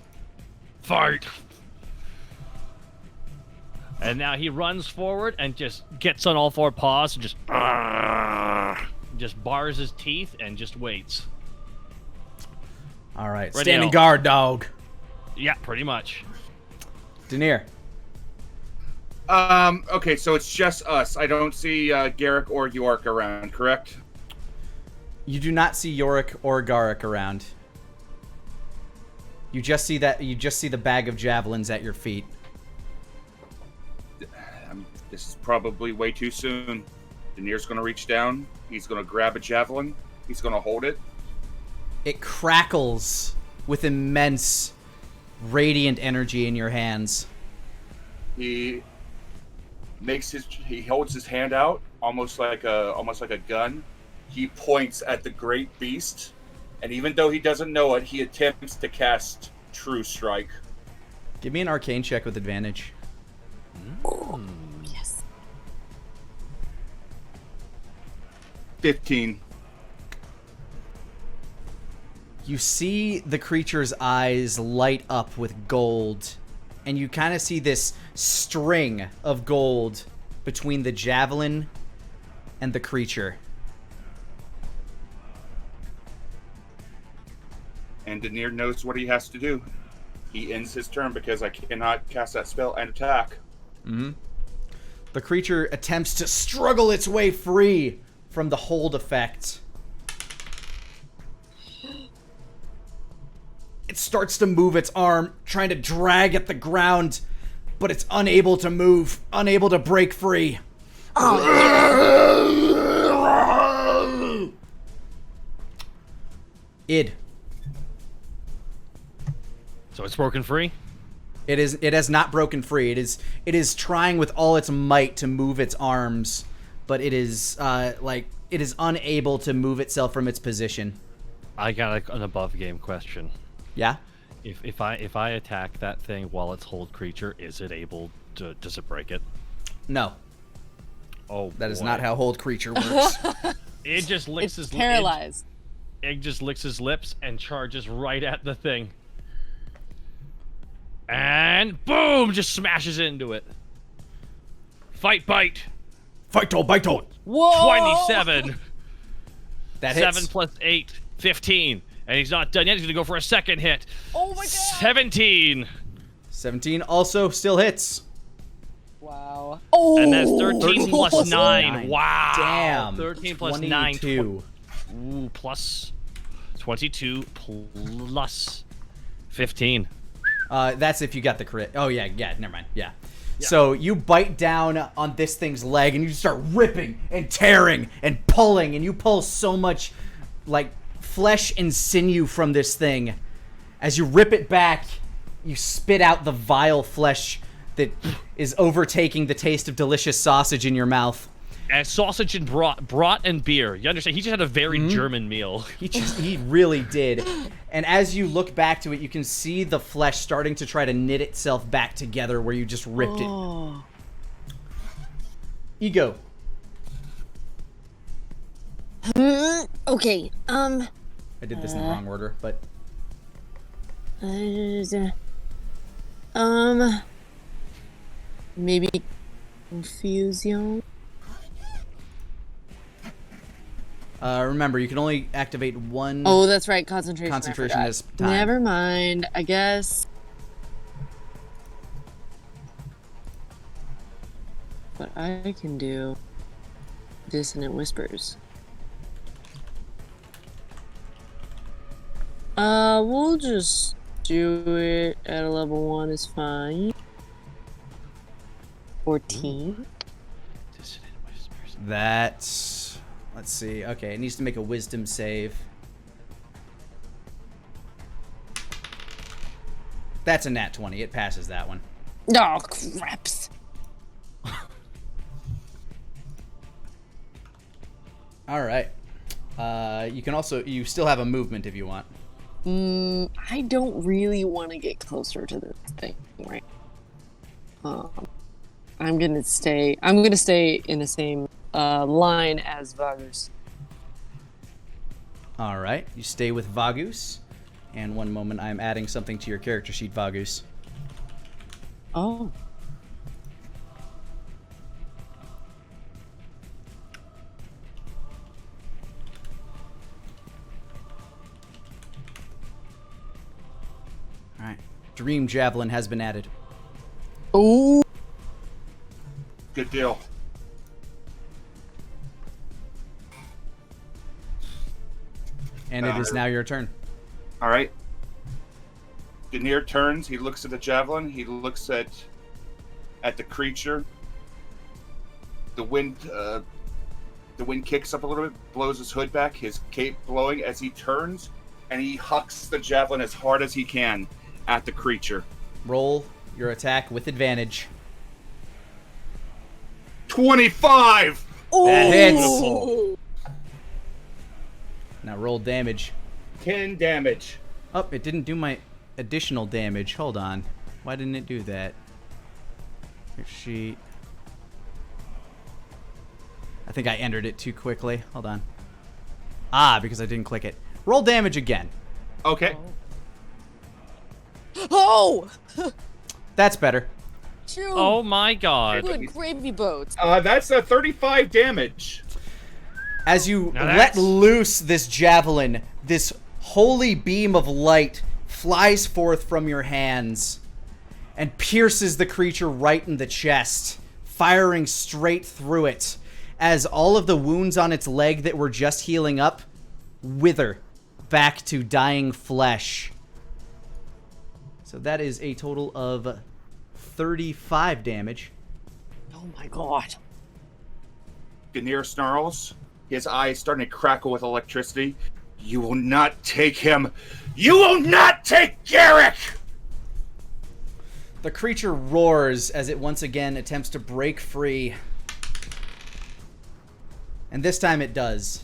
Fart. And now he runs forward and just gets on all four paws and just bars his teeth and just waits. All right. Ready Standing out. guard, dog. Yeah, pretty much. Daenir. Okay, so it's just us. I don't see Garrick or York around, correct? You do not see Yorick or Garrick around. You just see the bag of javelins at your feet. This is probably way too soon. Daenir's going to reach down. He's going to grab a javelin. He's going to hold it. It crackles with immense, radiant energy in your hands. He holds his hand out, almost like a gun. He points at the great beast, and even though he doesn't know it, he attempts to cast True Strike. Give me an arcane check with advantage. Yes. 15. You see the creature's eyes light up with gold and you kind of see this string of gold between the javelin and the creature. And Daenir knows what he has to do. He ends his turn because I cannot cast that spell and attack. Mm-hmm. The creature attempts to struggle its way free from the hold effect. It starts to move its arm, trying to drag at the ground, but it's unable to move, unable to break free. Id. So it's broken free? It has not broken free. It is trying with all its might to move its arms, but it is it is unable to move itself from its position. I got an above game question. Yeah? If I attack that thing while it's hold creature, is it able to? Does it break it? No. Oh, that is boy. not how hold creature works. It just licks It's his paralyzed. It just licks his lips and charges right at the thing. And boom! Just smashes into it. Fight bite. Fight on, bite on. Whoa! 27. That hits. 7 plus 8, 15. And he's not done yet. He's going to go for a second hit. Oh my god! 17. 17 also still hits. Wow. Oh! And that's 13 plus 9. 9. Wow. Damn. 13 plus 22. 9. Ooh, plus 22 plus 15. That's if you got the crit. Oh, yeah, never mind. Yeah. So you bite down on this thing's leg and you start ripping and tearing and pulling, and you pull so much, like, flesh and sinew from this thing. As you rip it back, you spit out the vile flesh that is overtaking the taste of delicious sausage in your mouth. And sausage and brat and beer. You understand? He just had a very German meal. He really did. And as you look back to it, you can see the flesh starting to try to knit itself back together where you just ripped it. Ego. Okay. I did this in the wrong order, but Maybe confusion. remember, you can only activate one Oh, that's right. Concentration. concentration I at a forgot. time. Never mind. I guess. What I can do. Dissonant whispers. We'll just do it at a level 1 is fine. 14. Dissonant whispers. That's... Let's see. Okay, it needs to make a wisdom save. That's a nat 20. It passes that one. Oh, craps. All right. You can also... You still have a movement if you want. I don't really want to get closer to this thing, right? I'm gonna stay in the same line as Varus. All right. You stay with Vagus. And one moment, I'm adding something to your character sheet, Vagus. Oh. All right. Dream Javelin has been added. Oh. Good deal. And it is now your turn. All right. Daenir turns. He looks at the javelin. He looks at the creature. The wind kicks up a little bit, blows his hood back, his cape blowing as he turns, and he hucks the javelin as hard as he can at the creature. Roll your attack with advantage. 25. That hits. Beautiful. Now roll damage. 10 damage. Oh, it didn't do my additional damage. Hold on. Why didn't it do that? Sheet. I think I entered it too quickly. Hold on. Ah, because I didn't click it. Roll damage again. Okay. Oh! That's better. Phew. Oh my god. Good gravy boats. That's a 35 damage. As you Now let that's- loose this javelin, this holy beam of light flies forth from your hands and pierces the creature right in the chest, firing straight through it, as all of the wounds on its leg that were just healing up wither back to dying flesh. So that is a total of 35 damage. Oh my god. Daenir snarls, his eyes starting to crackle with electricity. You will not take him. You will not take Garrick! The creature roars as it once again attempts to break free. And this time it does.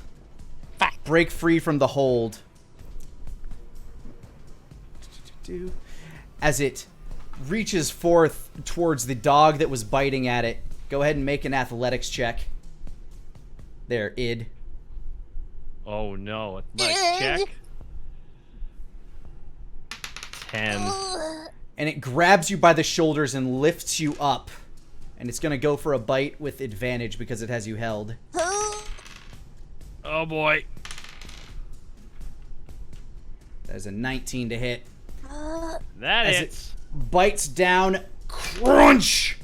Break free from the hold. As it reaches forth towards the dog that was biting at it. Go ahead and make an athletics check. There, id. Oh no. Nice check. 10. And it grabs you by the shoulders and lifts you up. And it's going to go for a bite with advantage because it has you held. Oh boy. That is a 19 to hit. That As hits. it bites down, crunch!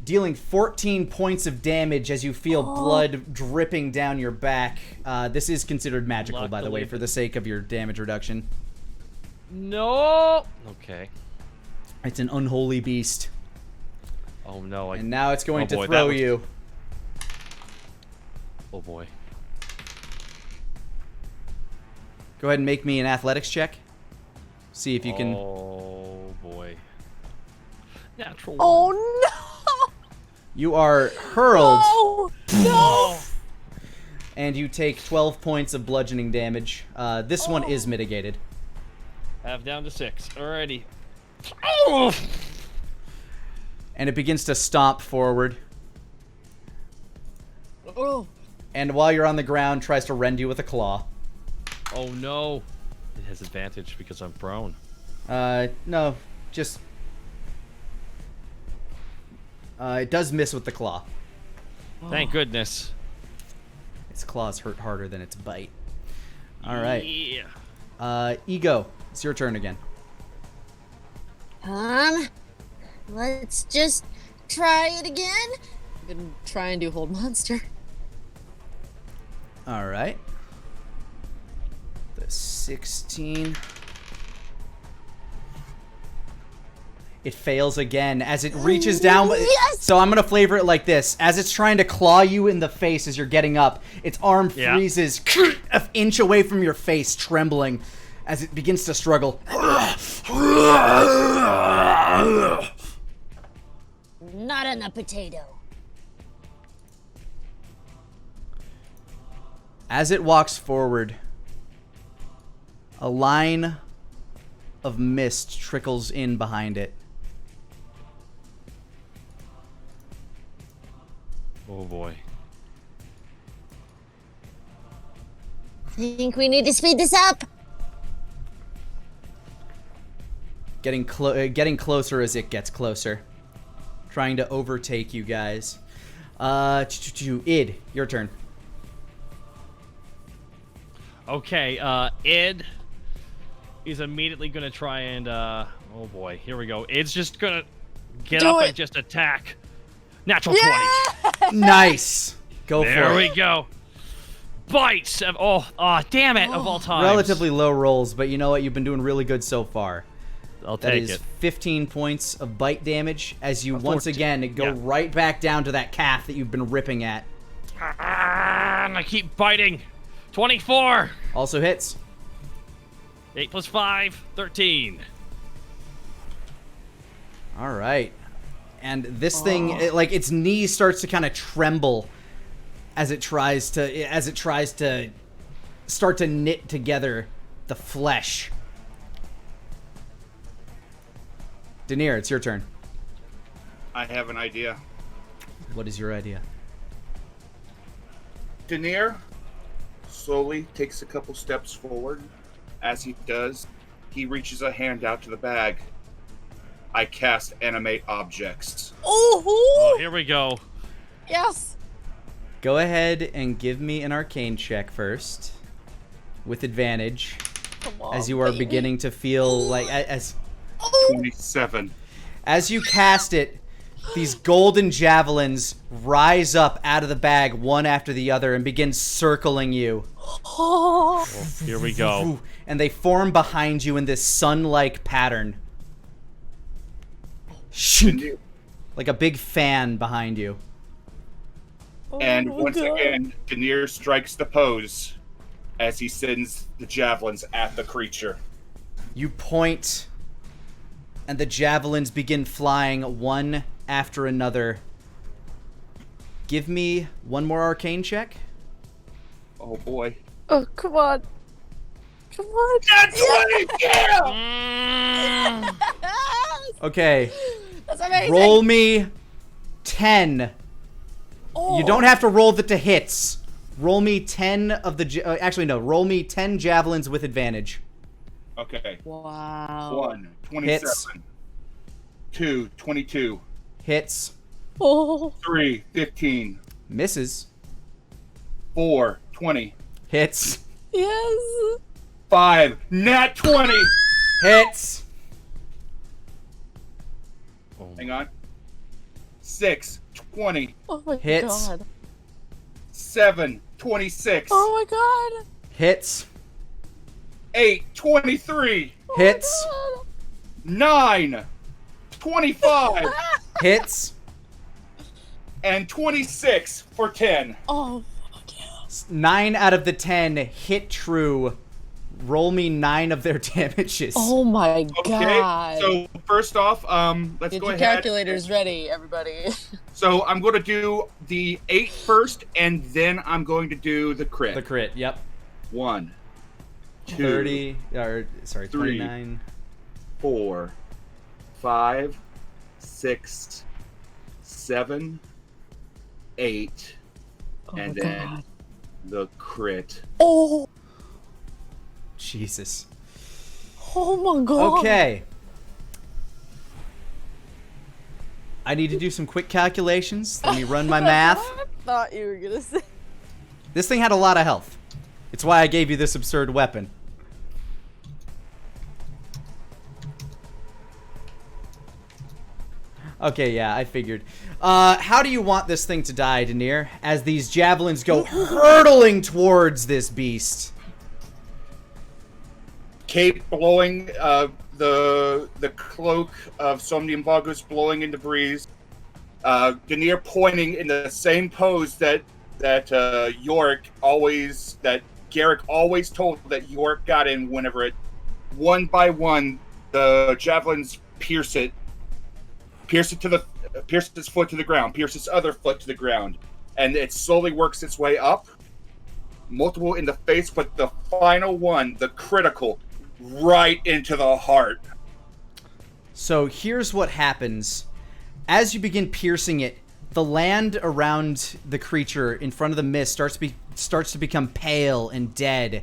Dealing 14 points of damage as you feel blood dripping down your back. This is considered magical, by the way, Luckily. for the sake of your damage reduction. No. Okay. It's an unholy beast. Oh no. And now it's going Oh boy, to throw that was- you. Oh boy. Go ahead and make me an athletics check. See if you can... Oh boy. Natural. Oh no! You are hurled, Oh no! and you take 12 points of bludgeoning damage. This one is mitigated. Half down to 6. Alrighty. Oh! And it begins to stomp forward. Oh. And while you're on the ground, tries to rend you with a claw. Oh no. It has advantage because I'm prone. No, just... it does miss with the claw. Thank goodness. Its claws hurt harder than its bite. Alright. Yeah. Ego, it's your turn again. Let's just try it again. I'm gonna try and do hold monster. Alright. The 16... It fails again as it reaches down. Yes! So I'm going to flavor it like this. As it's trying to claw you in the face as you're getting up, its arm Yeah. freezes an inch away from your face, trembling as it begins to struggle. Not on the potato. As it walks forward, a line of mist trickles in behind it. Oh boy. Think we need to speed this up. Getting closer as it gets closer. Trying to overtake you guys. Id, your turn. Okay, Id is immediately gonna try and oh boy, here we go. Id's just gonna get Do up it. and just attack. Natural 20. Nice. Go There for we it. go. Bites of damn it, of all times. Relatively low rolls, but you know what? You've been doing really good so far. I'll That take is it. 15 points of bite damage as you once 14, again go yeah. right back down to that calf that you've been ripping at. And I keep biting. 24. Also hits. 8 plus 5, 13. All right. And this thing, its knee starts to kind of tremble as it tries to start to knit together the flesh. Daenir, it's your turn. I have an idea. What is your idea? Daenir slowly takes a couple steps forward. As he does, he reaches a hand out to the bag I cast Animate Objects. Oh, here we go. Yes. Go ahead and give me an arcane check first, with advantage, Come on, as you are baby. beginning to feel like as 27. as you cast it, these golden javelins rise up out of the bag one after the other and begin circling you. Oh. Here we go. And they form behind you in this sun-like pattern. Daenir- Like a big fan behind you. And Oh, once God. again, Daenir strikes the pose as he sends the javelins at the creature. You point, and the javelins begin flying one after another. Give me one more arcane check. Oh boy. Oh, come on. Come on. That's 20! Yeah! Okay, That's amazing. roll me 10. Oh. You don't have to roll to hits. Roll me 10 of the... actually, no. Roll me 10 javelins with advantage. Okay. Wow. 1, 27. 2, 22. Hits. Oh. 3, 15. Misses. 4, 20. Hits. Yes. 5, nat 20! Hits. Hang on. 6, 20. Oh my Hits. God. 7, 26. Oh my God. Hits. 8, 23. Hits. Oh 9, 25. Hits. And 26 for 10. Oh, fuck yeah. 9 out of the 10 hit true. Roll me 9 of their damages. Oh my Okay, God. so first off, let's Get go your ahead. calculators ready, everybody. So I'm going to do the 8 first, and then I'm going to do the crit. The crit, yep. 1, 2, 30, or sorry, 3. 29. 4, 5, 6, 7, 8, Oh and my then God. the crit. Oh. Jesus. Oh my God. Okay. I need to do some quick calculations. Let me run my math. I thought you were gonna say. This thing had a lot of health. It's why I gave you this absurd weapon. Okay, yeah, I figured. How do you want this thing to die, Daenir? As these javelins go hurtling towards this beast. Kate blowing the cloak of Somnium Vagus blowing in the breeze. Daenir pointing in the same pose that Garrick always told that York got in whenever it, one by one, the javelins pierce its foot to the ground, pierce its other foot to the ground, and it slowly works its way up. Multiple in the face, but the final one, the critical, right into the heart. So here's what happens. As you begin piercing it, the land around the creature in front of the mist starts to become pale and dead.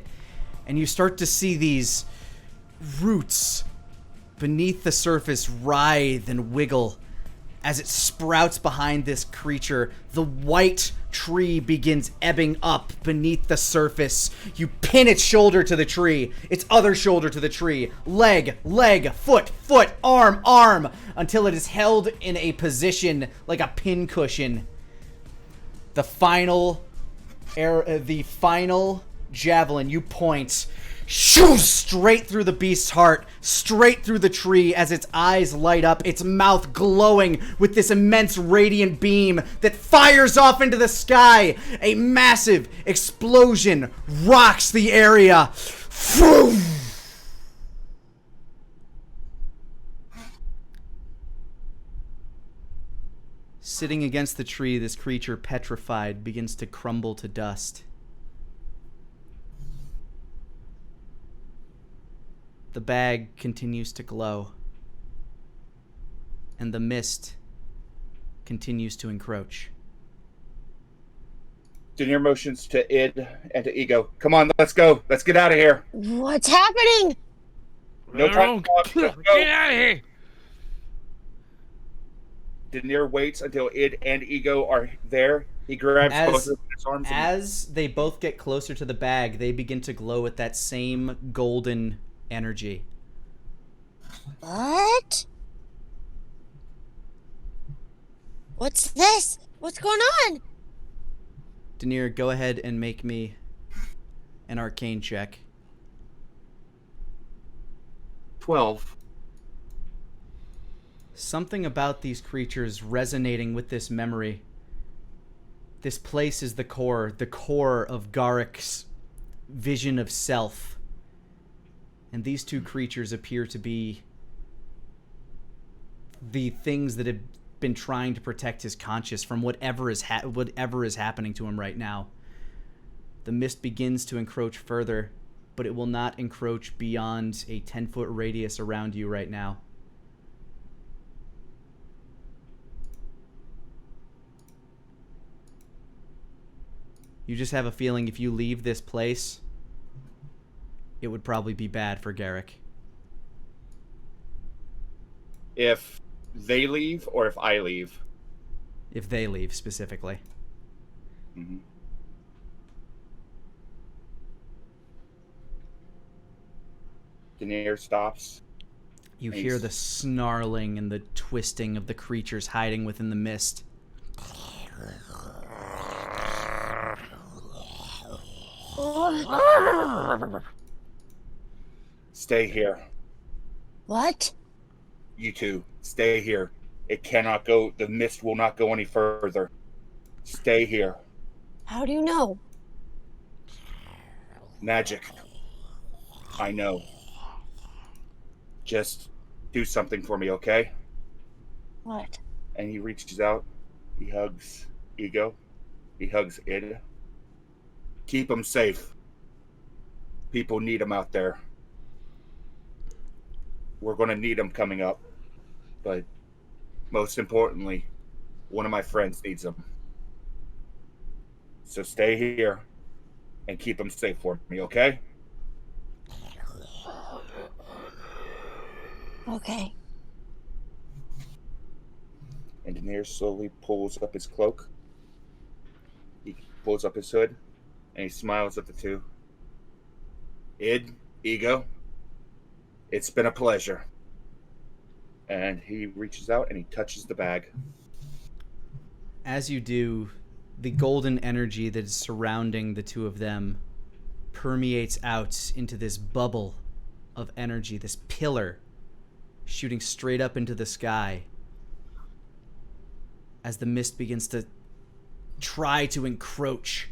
And you start to see these roots beneath the surface writhe and wiggle. As it sprouts behind this creature, the white tree begins ebbing up beneath the surface. You pin its shoulder to the tree, its other shoulder to the tree, leg, foot, arm, until it is held in a position like a pincushion. The final javelin you point, shoo, straight through the beast's heart, straight through the tree as its eyes light up, its mouth glowing with this immense radiant beam that fires off into the sky. A massive explosion rocks the area. Vroom. Sitting against the tree, this creature, petrified, begins to crumble to dust. The bag continues to glow, and the mist continues to encroach. Daenir motions to id and to ego. Come on, let's go. Let's get out of here. What's happening? No time to talk. Let's go. Get out of here! Daenir waits until Id and Ego are there. He grabs both of his arms. As they both get closer to the bag, they begin to glow with that same golden energy. What? What's this? What's going on? Daenir, go ahead and make me an arcane check. 12. Something about these creatures resonating with this memory. This place is the core of Garrick's vision of self. And these two creatures appear to be the things that have been trying to protect his conscience from whatever is happening to him right now. The mist begins to encroach further, but it will not encroach beyond a 10-foot radius around you right now. You just have a feeling if you leave this place, it would probably be bad for Garrick. If they leave or if I leave? If they leave, specifically. Mm-hmm. Daenir stops. You hear the snarling and the twisting of the creatures hiding within the mist. Stay here. What? You two, stay here. It cannot go, the mist will not go any further. Stay here. How do you know? Magic. I know. Just do something for me, okay? What? And he reaches out. He hugs Ego. He hugs Id. Keep them safe. People need them out there. We're going to need them coming up. But most importantly, one of my friends needs them. So stay here and keep them safe for me, okay? Okay. And Daenir slowly pulls up his cloak. He pulls up his hood, and he smiles at the two. Id, Ego, it's been a pleasure. And he reaches out and he touches the bag. As you do, the golden energy that is surrounding the two of them permeates out into this bubble of energy, this pillar shooting straight up into the sky. As the mist begins to try to encroach,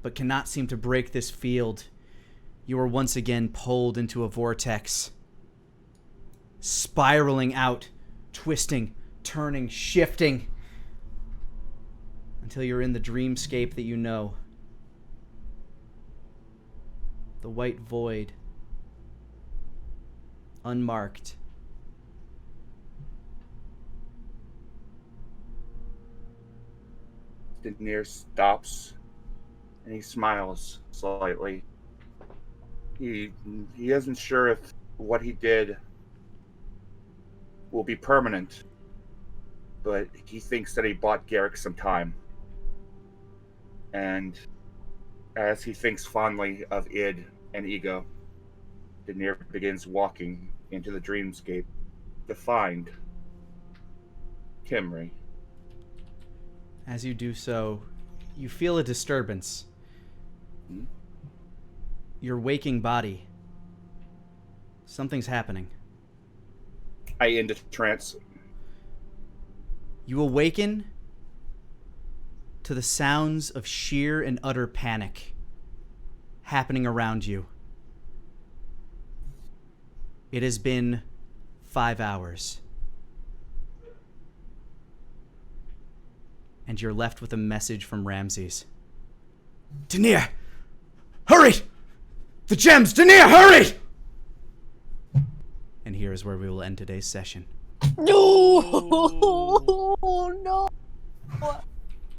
but cannot seem to break this field, you are once again pulled into a vortex, spiraling out, twisting, turning, shifting, until you're in the dreamscape that you know. The white void, unmarked. Daenir stops and he smiles slightly. He isn't sure if what he did will be permanent, but he thinks that he bought Garrick some time. And as he thinks fondly of Id and Ego, Daenir begins walking into the dreamscape to find Kimry. As you do so, you feel a disturbance. Your waking body. Something's happening. I end a trance. You awaken to the sounds of sheer and utter panic happening around you. It has been 5 hours. And you're left with a message from Ramses. Daenir! Hurry! The gems! Daenir, hurry! And here is where we will end today's session. No! No!